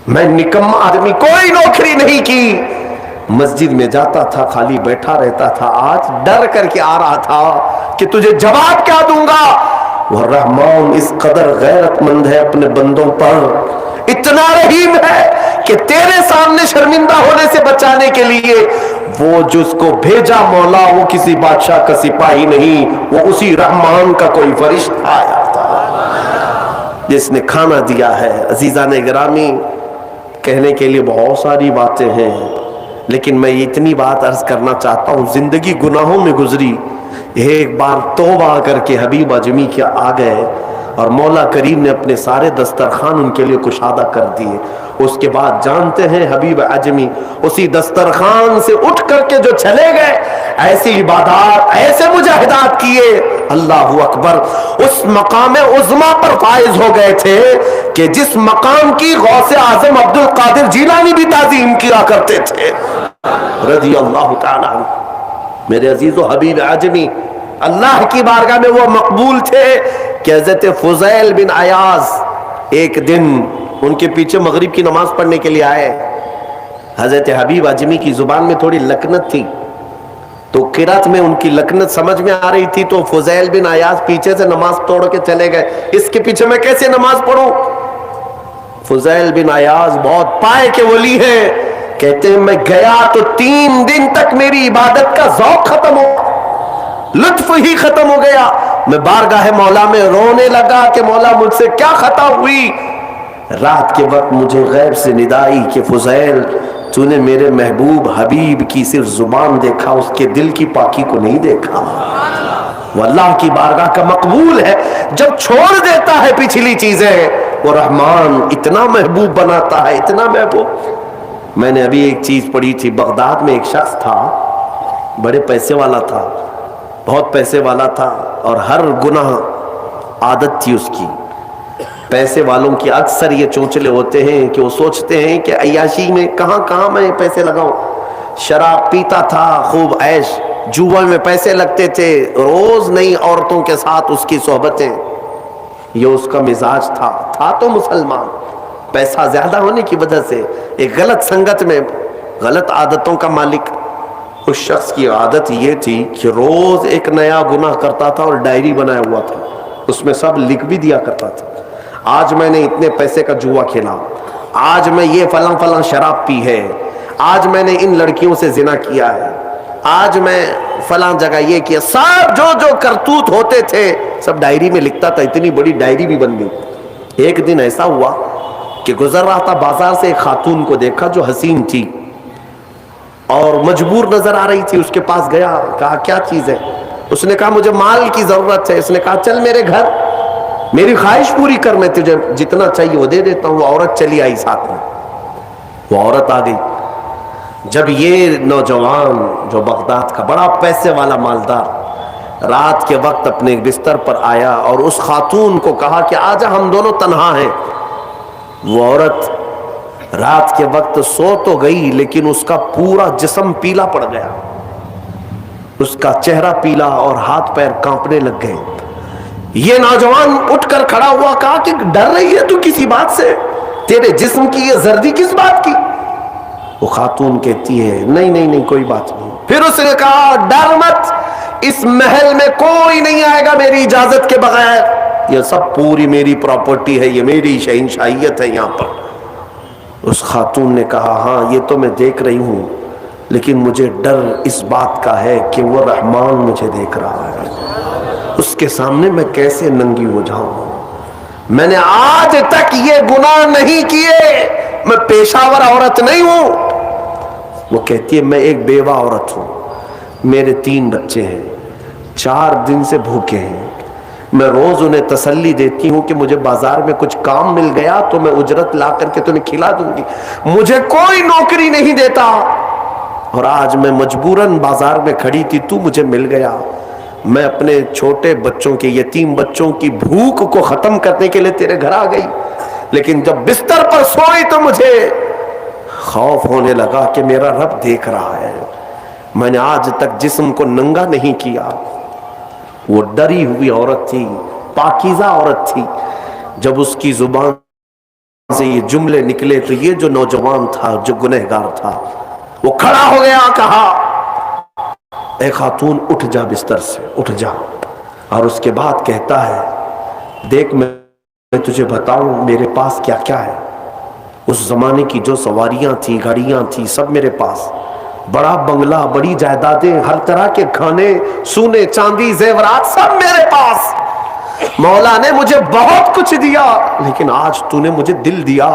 میں نکما آدمی, کوئی نوکری نہیں کی. مسجد میں جاتا تھا, خالی بیٹھا رہتا تھا. آج ڈر کر کے آ رہا تھا کہ تجھے جواب کیا دوں گا. وہ رحمان اس قدر غیرت مند ہے اپنے بندوں پر, اتنا رحیم ہے کہ تیرے سامنے شرمندہ ہونے سے بچانے کے لیے وہ جس کو بھیجا مولا وہ کسی بادشاہ کا سپاہی نہیں, وہ اسی رحمان کا کوئی فرشتہ آیا تھا جس نے کھانا دیا ہے. عزیزان گرامی, کہنے کے لیے بہت ساری باتیں ہیں, لیکن میں اتنی بات عرض کرنا چاہتا ہوں. زندگی گناہوں میں گزری, ایک بار توبہ کر کے حبیب اجمی کے آ گئے اور مولا کریم نے اپنے سارے دسترخوان ان کے لیے کشادہ کر دیے. اس کے بعد جانتے ہیں حبیب اجمی اسی دسترخوان سے اٹھ کر کے جو چلے گئے, ایسی عبادات, ایسے مجاہدات کیے, اللہ اکبر, اس مقام عظما پر فائز ہو گئے تھے کہ جس مقام کی غوث اعظم عبد القادر جیلانی بھی تعظیم کیا کرتے تھے رضی اللہ تعالی عنہ. میرے عزیز و حبیب اعجمی اللہ کی بارگاہ میں وہ مقبول تھے کہ حضرت فضیل بن عیاض ایک دن ان کے پیچھے مغرب کی نماز پڑھنے کے لیے آئے. حضرت حبیب اعجمی کی زبان میں تھوڑی لکنت تھی, تو قرات میں ان کی لکنت سمجھ میں آ رہی تھی, تو فضیل بن عیاض پیچھے سے نماز توڑ کے چلے گئے, اس کے پیچھے میں کیسے نماز پڑھوں. فضیل بن عیاض بہت پائے کے ولی ہیں, کہتے ہیں میں گیا تو 3 دن تک میری عبادت کا ذوق ختم ہو, لطف ہی ختم ہو گیا. میں بارگاہ مولا میں رونے لگا کہ مولا مجھ سے کیا خطا ہوئی. رات کے وقت مجھے غیب سے ندائی کہ فضیل تو نے میرے محبوب حبیب کی صرف زبان دیکھا, اس کے دل کی پاکی کو نہیں دیکھا. وہ اللہ کی بارگاہ کا مقبول ہے. جب چھوڑ دیتا ہے پچھلی چیزیں وہ رحمان اتنا محبوب بناتا ہے, اتنا محبوب. میں نے ابھی ایک چیز پڑھی تھی, بغداد میں ایک شخص تھا, بڑے پیسے والا تھا, بہت پیسے والا تھا, اور ہر گناہ عادت تھی اس کی. پیسے والوں کی اکثر یہ چونچلے ہوتے ہیں کہ وہ سوچتے ہیں کہ عیاشی میں کہاں میں پیسے لگاؤں. شراب پیتا تھا, خوب عیش, جوا میں پیسے لگتے تھے, روز نئی عورتوں کے ساتھ اس کی صحبتیں. یہ اس کا مزاج تھا تو مسلمان, پیسہ زیادہ ہونے کی وجہ سے ایک غلط سنگت میں غلط عادتوں کا مالک. اس شخص کی عادت یہ تھی کہ روز ایک نیا گناہ کرتا تھا اور ڈائری بنایا ہوا تھا, اس میں سب لکھ بھی دیا کرتا تھا. آج میں نے اتنے پیسے کا جوا کھیلا, آج میں یہ فلاں شراب پی ہے, آج میں نے ان لڑکیوں سے زنا کیا ہے, آج میں فلاں جگہ یہ کیا. سب جو کرتوت ہوتے تھے سب ڈائری میں لکھتا تھا. اتنی بڑی ڈائری بھی بن گئی. ایک دن ایسا ہوا کہ گزر رہا تھا بازار سے, ایک خاتون کو دیکھا جو حسین تھی اور مجبور نظر آ رہی تھی. اس کے پاس گیا, کہا کیا چیز ہے؟ اس نے کہا مجھے مال کی ضرورت ہے. اس نے کہا چل میرے گھر, میری خواہش پوری کر, میں تجھے جتنا چاہیے وہ دے دیتا ہوں. وہ عورت چلی آئی ساتھ میں, وہ عورت آ گئی. جب یہ نوجوان جو بغداد کا بڑا پیسے والا مالدار رات کے وقت اپنے بستر پر آیا اور اس خاتون کو کہا کہ آجا ہم دونوں تنہا ہیں, وہ عورت رات کے وقت سو تو گئی لیکن اس کا پورا جسم پیلا پڑ گیا, اس کا چہرہ پیلا اور ہاتھ پیر کانپنے لگ گئے. یہ نوجوان اٹھ کر کھڑا ہوا, کہا کہ ڈر رہی ہے تو کسی بات سے, تیرے جسم کی یہ زردی کس بات کی؟ وہ خاتون کہتی ہے نہیں کوئی بات نہیں. پھر اس نے کہا ڈر مت, اس محل میں کوئی نہیں آئے گا میری اجازت کے بغیر, یہ سب پوری میری پراپرٹی ہے, یہ میری شہنشاہیت ہے یہاں پر. اس خاتون نے کہا ہاں یہ تو میں دیکھ رہی ہوں, لیکن مجھے ڈر اس بات کا ہے کہ وہ رحمان مجھے دیکھ رہا ہے, اس کے سامنے میں کیسے ننگی ہو جاؤں. میں نے آج تک یہ گناہ نہیں کیے, میں پیشاور عورت نہیں ہوں. وہ کہتی ہے میں ایک بیوہ عورت ہوں, میرے 3 بچے ہیں, 4 دن سے بھوکے ہیں. میں روز انہیں تسلی دیتی ہوں کہ مجھے بازار میں کچھ کام مل گیا تو میں اجرت لا کر کے تمہیں کھلا دوں گی. مجھے کوئی نوکری نہیں دیتا, اور آج میں مجبوراً بازار میں کھڑی تھی, تو مجھے مل گیا. میں اپنے چھوٹے بچوں کے, یتیم بچوں کی بھوک کو ختم کرنے کے لیے تیرے گھر آ گئی, لیکن جب بستر پر سوئی تو مجھے خوف ہونے لگا کہ میرا رب دیکھ رہا ہے. میں نے آج تک جسم کو ننگا نہیں کیا. وہ ڈری ہوئی عورت تھی, پاکیزہ عورت تھی. جب اس کی زبان سے یہ جملے نکلے تو یہ جو نوجوان تھا جو گنہگار تھا وہ کھڑا ہو گیا, کہا اے خاتون اٹھ جا بستر سے, اٹھ جا. اور اس کے بعد کہتا ہے دیکھ میں تجھے بتاؤں میرے پاس کیا کیا ہے. اس زمانے کی جو سواریاں تھیں, گاڑیاں تھیں, سب میرے پاس, بڑا بنگلہ, بڑی جائیدادیں, ہر طرح کے کھانے, سونے چاندی, زیورات, سب میرے پاس. مولا نے مجھے بہت کچھ دیا, لیکن آج تو نے مجھے دل دیا,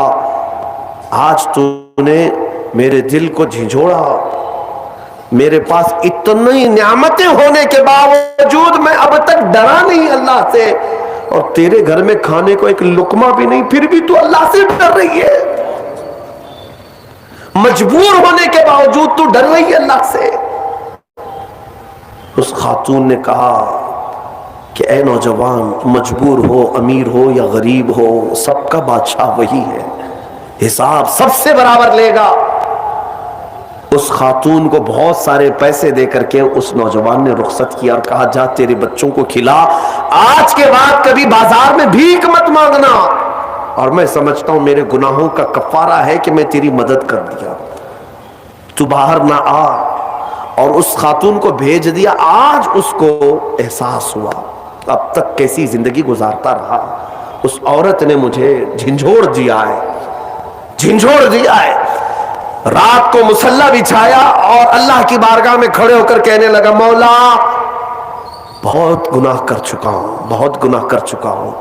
آج تو نے میرے دل کو جھنجھوڑا. میرے پاس اتنی نعمتیں ہونے کے باوجود میں اب تک ڈرا نہیں اللہ سے, اور تیرے گھر میں کھانے کو ایک لقمہ بھی نہیں, پھر بھی تو اللہ سے ڈر رہی ہے. مجبور ہونے کے باوجود تو ڈر رہی ہے اللہ سے. اس خاتون نے کہا کہ اے نوجوان, مجبور ہو, امیر ہو یا غریب ہو, سب کا بادشاہ وہی ہے, حساب سب سے برابر لے گا. اس خاتون کو بہت سارے پیسے دے کر کے اس نوجوان نے رخصت کیا اور کہا جا تیرے بچوں کو کھلا, آج کے بعد کبھی بازار میں بھیک مت مانگنا, اور میں سمجھتا ہوں میرے گناہوں کا کفارہ ہے کہ میں تیری مدد کر دیا, تو باہر نہ آ. اور اس خاتون کو بھیج دیا. آج اس کو احساس ہوا اب تک کیسی زندگی گزارتا رہا, اس عورت نے مجھے جھنجھوڑ دیا ہے, جھنجھوڑ دیا ہے. رات کو مصلی بچھایا اور اللہ کی بارگاہ میں کھڑے ہو کر کہنے لگا مولا بہت گناہ کر چکا ہوں, بہت گناہ کر چکا ہوں,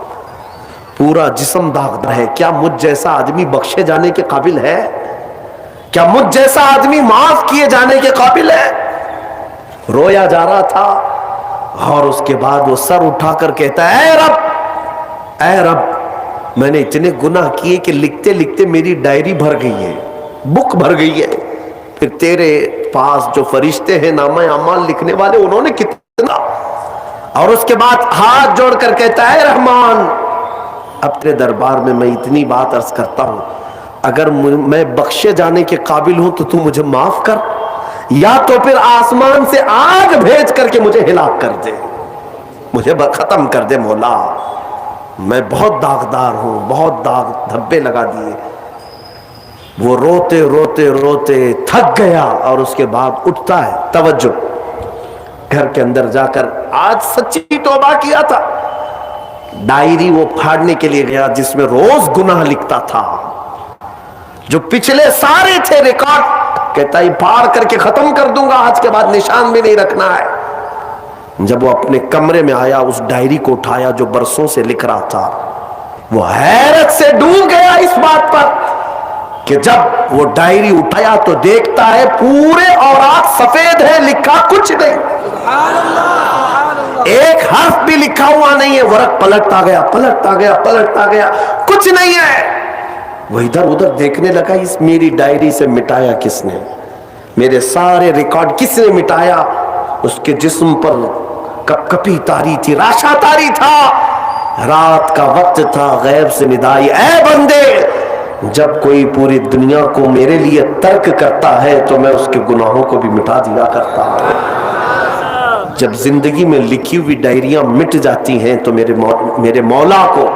پورا جسم داغدار ہے. کیا مجھ جیسا آدمی بخشے جانے کے قابل ہے؟ کیا مجھ جیسا آدمی معاف کیے جانے کے قابل ہے؟ رویا جا رہا تھا. اور اس کے بعد وہ سر اٹھا کر کہتا ہے اے رب میں نے اتنے گناہ کیے کہ لکھتے لکھتے میری ڈائری بھر گئی ہے، بک بھر گئی ہے، پھر تیرے پاس جو فرشتے ہیں نامہ اعمال لکھنے والے انہوں نے کتنا. اور اس کے بعد ہاتھ جوڑ کر کہتا ہے رحمان اب تیرے دربار میں میں اتنی بات عرض کرتا ہوں، اگر میں بخشے جانے کے قابل ہوں تو مجھے معاف کر، یا تو پھر آسمان سے آگ بھیج کر کے مجھے ہلاک کر دے، مجھے ختم کر دے مولا، میں بہت داغدار ہوں، بہت داغ دھبے لگا دیے. وہ روتے روتے روتے تھک گیا اور اس کے بعد اٹھتا ہے. توجہ، گھر کے اندر جا کر آج سچی توبہ کیا تھا، ڈائری وہ پھاڑنے کے لیے گیا جس میں روز گناہ لکھتا تھا، جو پچھلے سارے تھے ریکارڈ، کہتا ہے پھاڑ کر کے ختم کر دوں گا، آج کے بعد نشان بھی نہیں رکھنا ہے. جب وہ اپنے کمرے میں آیا اس ڈائری کو اٹھایا جو برسوں سے لکھ رہا تھا، وہ حیرت سے ڈوب گیا اس بات پر کہ جب وہ ڈائری اٹھایا تو دیکھتا ہے پورے اوراق سفید ہے، لکھا کچھ نہیں، ایک حرف بھی لکھا ہوا نہیں ہے. ورق پلٹتا گیا پلٹتا گیا پلٹتا گیا، کچھ نہیں ہے. وہ ادھر ادھر دیکھنے لگا، اس میری ڈائری سے مٹایا کس نے، میرے سارے ریکارڈ کس نے مٹایا. اس کے جسم پر کپ کپی تاری تھی، راشا تاری تھا، رات کا وقت تھا. غیب سے ندائی، اے بندے جب کوئی پوری دنیا کو میرے لیے ترک کرتا ہے تو میں اس کے گناہوں کو بھی مٹا دیا کرتا ہوں. جب زندگی میں لکھی ہوئی ڈائریاں مٹ جاتی ہیں تو میرے مولا کو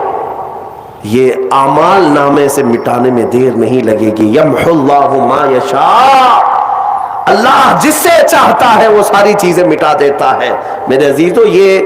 یہ اعمال نامے سے مٹانے میں دیر نہیں لگے گی. یمحو اللہ ما یشاء، اللہ جس سے چاہتا ہے وہ ساری چیزیں مٹا دیتا ہے. میرے عزیزو، یہ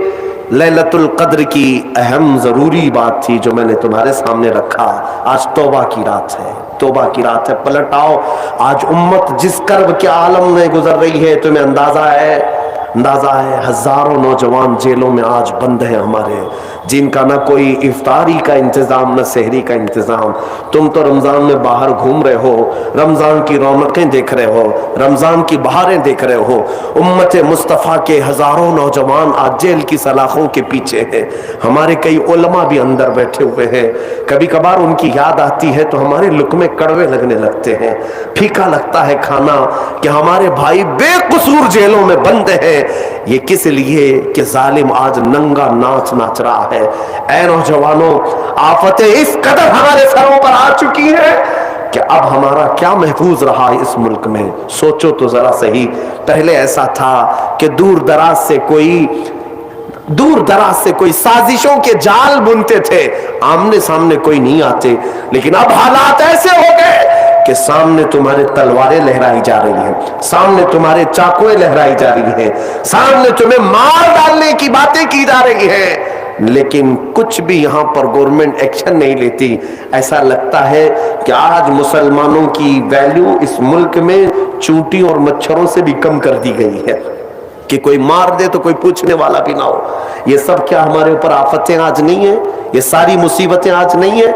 لیلۃ القدر کی اہم ضروری بات تھی جو میں نے تمہارے سامنے رکھا. آج توبہ کی رات ہے، توبہ کی رات ہے. پلٹ آؤ. آج امت جس کرب کے عالم میں گزر رہی ہے تمہیں اندازہ ہے ہزاروں نوجوان جیلوں میں آج بند ہیں ہمارے، جن کا نہ کوئی افطاری کا انتظام نہ سحری کا انتظام. تم تو رمضان میں باہر گھوم رہے ہو، رمضان کی رونقیں دیکھ رہے ہو، رمضان کی بہاریں دیکھ رہے ہو. امت مصطفیٰ کے ہزاروں نوجوان آج جیل کی سلاخوں کے پیچھے ہیں. ہمارے کئی علماء بھی اندر بیٹھے ہوئے ہیں. کبھی کبھار ان کی یاد آتی ہے تو ہمارے لقمے کڑوے لگنے لگتے ہیں، پھیکا لگتا ہے کھانا کہ ہمارے بھائی بے قصور جیلوں میں بند ہیں. یہ کس لیے کہ ظالم آج ننگا ناچ ناچ رہا ہے. اے نوجوانوں، آفتیں اس قدر ہمارے سروں پر آ چکی ہیں کہ اب ہمارا کیا محفوظ رہا اس ملک میں. سوچو تو ذرا صحیح، پہلے ایسا تھا کہ دور دراز سے کوئی سازشوں کے جال بنتے تھے، آمنے سامنے کوئی نہیں آتے. لیکن اب حالات ایسے ہو گئے کہ سامنے تمہارے تلواریں لہرائی جا رہی ہیں، سامنے تمہارے چاقویں لہرائی جا رہی ہیں، سامنے تمہیں مار ڈالنے کی باتیں کی جا رہی ہیں، لیکن کچھ بھی یہاں پر گورنمنٹ ایکشن نہیں لیتی. ایسا لگتا ہے کہ آج مسلمانوں کی ویلیو اس ملک میں چونٹی اور مچھروں سے بھی کم کر دی گئی ہے کہ کوئی مار دے تو کوئی پوچھنے والا بھی نہ ہو. یہ سب کیا ہمارے اوپر آفتیں آج نہیں ہیں؟ یہ ساری مصیبتیں آج نہیں ہیں؟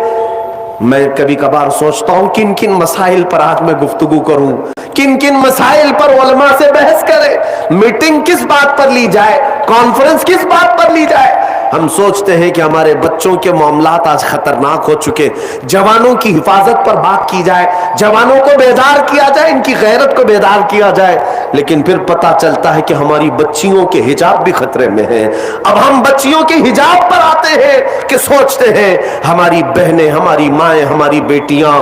میں کبھی کبھار سوچتا ہوں کن کن مسائل پر آج میں گفتگو کروں، کن کن مسائل پر علماء سے بحث کرے، میٹنگ کس بات پر لی جائے، کانفرنس کس بات پر لی جائے. ہم سوچتے ہیں کہ ہمارے بچوں کے معاملات آج خطرناک ہو چکے، جوانوں کی حفاظت پر بات کی جائے، جوانوں کو بیدار کیا جائے، ان کی غیرت کو بیدار کیا جائے. لیکن پھر پتہ چلتا ہے کہ ہماری بچیوں کے حجاب بھی خطرے میں ہیں. اب ہم بچیوں کے حجاب پر آتے ہیں کہ سوچتے ہیں ہماری بہنیں، ہماری مائیں، ہماری بیٹیاں،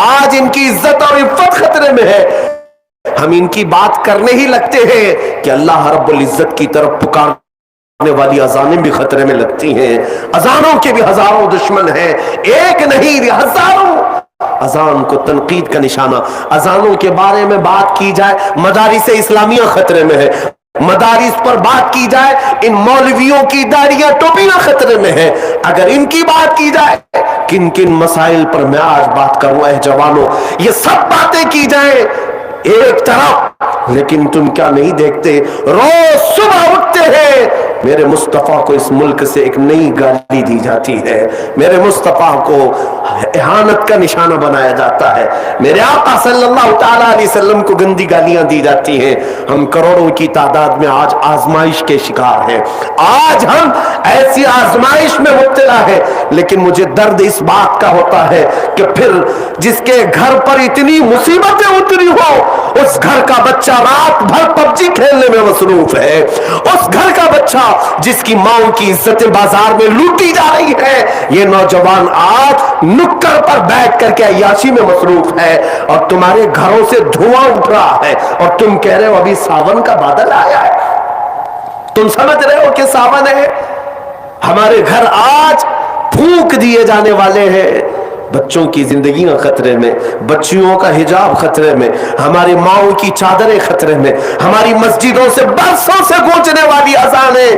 آج ان کی عزت اور عفت خطرے میں ہے. ہم ان کی بات کرنے ہی لگتے ہیں کہ اللہ رب العزت کی طرف پکارنے والی اذانیں بھی خطرے میں لگتی ہیں. اذانوں کے بھی ہزاروں دشمن ہیں، ایک نہیں ہزاروں. اذان کو تنقید کا نشانہ، اذانوں کے بارے میں بات کی جائے، مدارس اسلامیہ خطرے میں ہے. مدارس پر بات کی جائے، ان مولویوں کی داڑیاں ٹوپیاں خطرے میں ہیں. اگر ان کی بات کی جائے، کن کن مسائل پر میں آج بات کروں اے جوانوں، یہ سب باتیں کی جائیں ایک طرف، لیکن تم کیا نہیں دیکھتے روز صبح اٹھتے ہیں میرے مصطفیٰ کو اس ملک سے ایک نئی گالی دی جاتی ہے، میرے مصطفیٰ کو اہانت کا نشانہ بنایا جاتا ہے، میرے آقا صلی اللہ تعالیٰ علیہ وسلم کو گندی گالیاں دی جاتی ہیں۔ ہم کروڑوں کی تعداد میں آج آزمائش کے شکار ہیں، آج ہم ایسی آزمائش میں مبتلا ہے، لیکن مجھے درد اس بات کا ہوتا ہے کہ پھر جس کے گھر پر اتنی مصیبتیں اتری ہو، اس گھر کا بچہ رات بھر پب جی کھیلنے میں مصروف ہے، اس گھر کا بچہ جس کی ماں کی عزتیں بازار میں لوٹی جا رہی ہے، یہ نوجوان آج نکڑ پر بیٹھ کر کے عیاشی میں مصروف ہے، اور تمہارے گھروں سے دھواں اٹھ رہا ہے، اور تم کہہ رہے ہو ابھی ساون کا بادل آیا ہے۔ تم سمجھ رہے ہو کہ ساون ہے؟ ہمارے گھر آج پھونک دیے جانے والے ہیں، بچوں کی زندگیاں خطرے میں، بچیوں کا حجاب خطرے میں، ہماری ماؤں کی چادریں خطرے میں، ہماری مسجدوں سے برسوں سے گونجنے والی اذانیں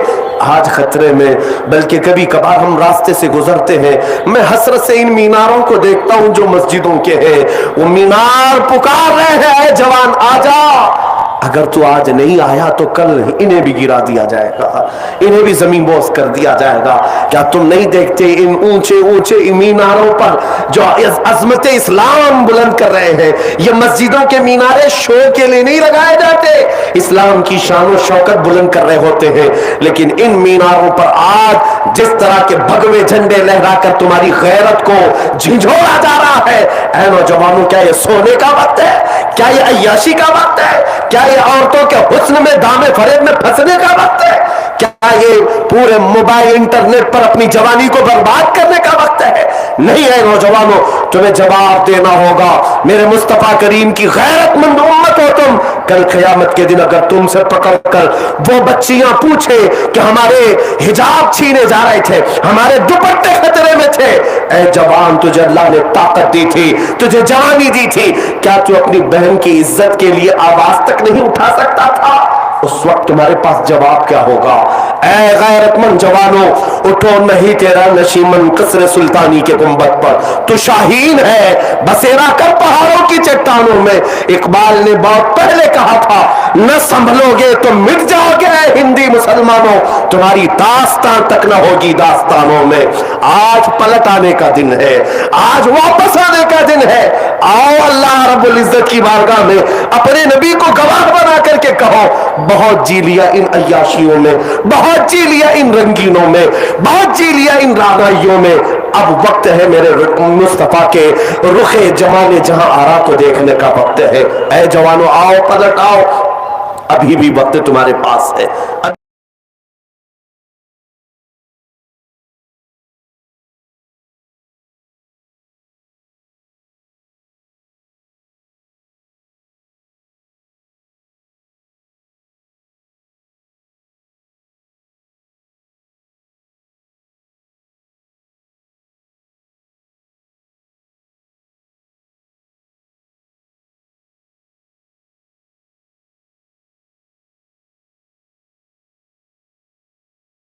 آج خطرے میں۔ بلکہ کبھی کبھار ہم راستے سے گزرتے ہیں، میں حسرت سے ان میناروں کو دیکھتا ہوں جو مسجدوں کے ہیں، وہ مینار پکار رہے ہیں اے جوان آ جا، اگر تو آج نہیں آیا تو کل انہیں بھی گرا دیا جائے گا، انہیں بھی زمین بوس کر دیا جائے گا۔ کیا تم نہیں دیکھتے ان اونچے اونچے میناروں پر جو عظمت اسلام بلند کر رہے ہیں؟ یہ مسجدوں کے مینارے شو کے لیے نہیں لگائے جاتے، اسلام کی شان و شوکت بلند کر رہے ہوتے ہیں، لیکن ان میناروں پر آج جس طرح کے بھگوے جھنڈے لہرا کر تمہاری غیرت کو جھنجھوڑا جا رہا ہے، اے نوجوانوں کیا یہ سونے کا وقت ہے؟ کیا یہ عیاشی کا وقت ہے؟ کیا یہ عورتوں کے حسن میں دام فریب میں پھنسنے کا وقت ہے؟ کیا یہ پورے موبائل انٹرنیٹ پر اپنی جوانی کو برباد کرنے کا وقت ہے؟ نہیں ہے نوجوانوں، تمہیں جواب دینا ہوگا۔ میرے مصطفیٰ کریم کی غیرت مند امت ہو تم، کل قیامت کے دن اگر تم سے پکڑ کر وہ بچیاں پوچھے کہ ہمارے حجاب چھینے جا رہے تھے، ہمارے دوپٹے خطرے میں تھے، اے جوان تجھے اللہ نے طاقت دی تھی، تجھے جوانی دی تھی، کیا تو اپنی بہن کی عزت کے لیے آواز تک نہیں اٹھا سکتا تھا؟ اس وقت تمہارے پاس جواب کیا ہوگا؟ اے غیرت مند جوانوں، اٹھو نہیں تیرا نشیمن قصر سلطانی کے گنبد پر، تو شاہین ہے بسیرا کر پہاڑوں کی چٹانوں میں۔ اقبال نے بہت پہلے کہا تھا، نہ سنبھلو گے تو مٹ جاؤ گے اے ہندی مسلمانوں، تمہاری داستان تک نہ ہوگی داستانوں میں۔ آج پلٹ آنے کا دن ہے، آج واپس آنے کا دن ہے۔ آؤ اللہ رب العزت کی بارگاہ میں اپنے نبی کو گواہ بنا کر کے کہو، بہت جی لیا ان عیاشیوں میں، بہت جی لیا ان رنگینوں میں، بہت جی لیا ان رانائیوں میں، اب وقت ہے میرے مصطفیٰ کے رخ جمال جہاں آرا کو دیکھنے کا وقت ہے۔ اے جوانوں آؤ، پلٹ آؤ، ابھی بھی وقت تمہارے پاس ہے۔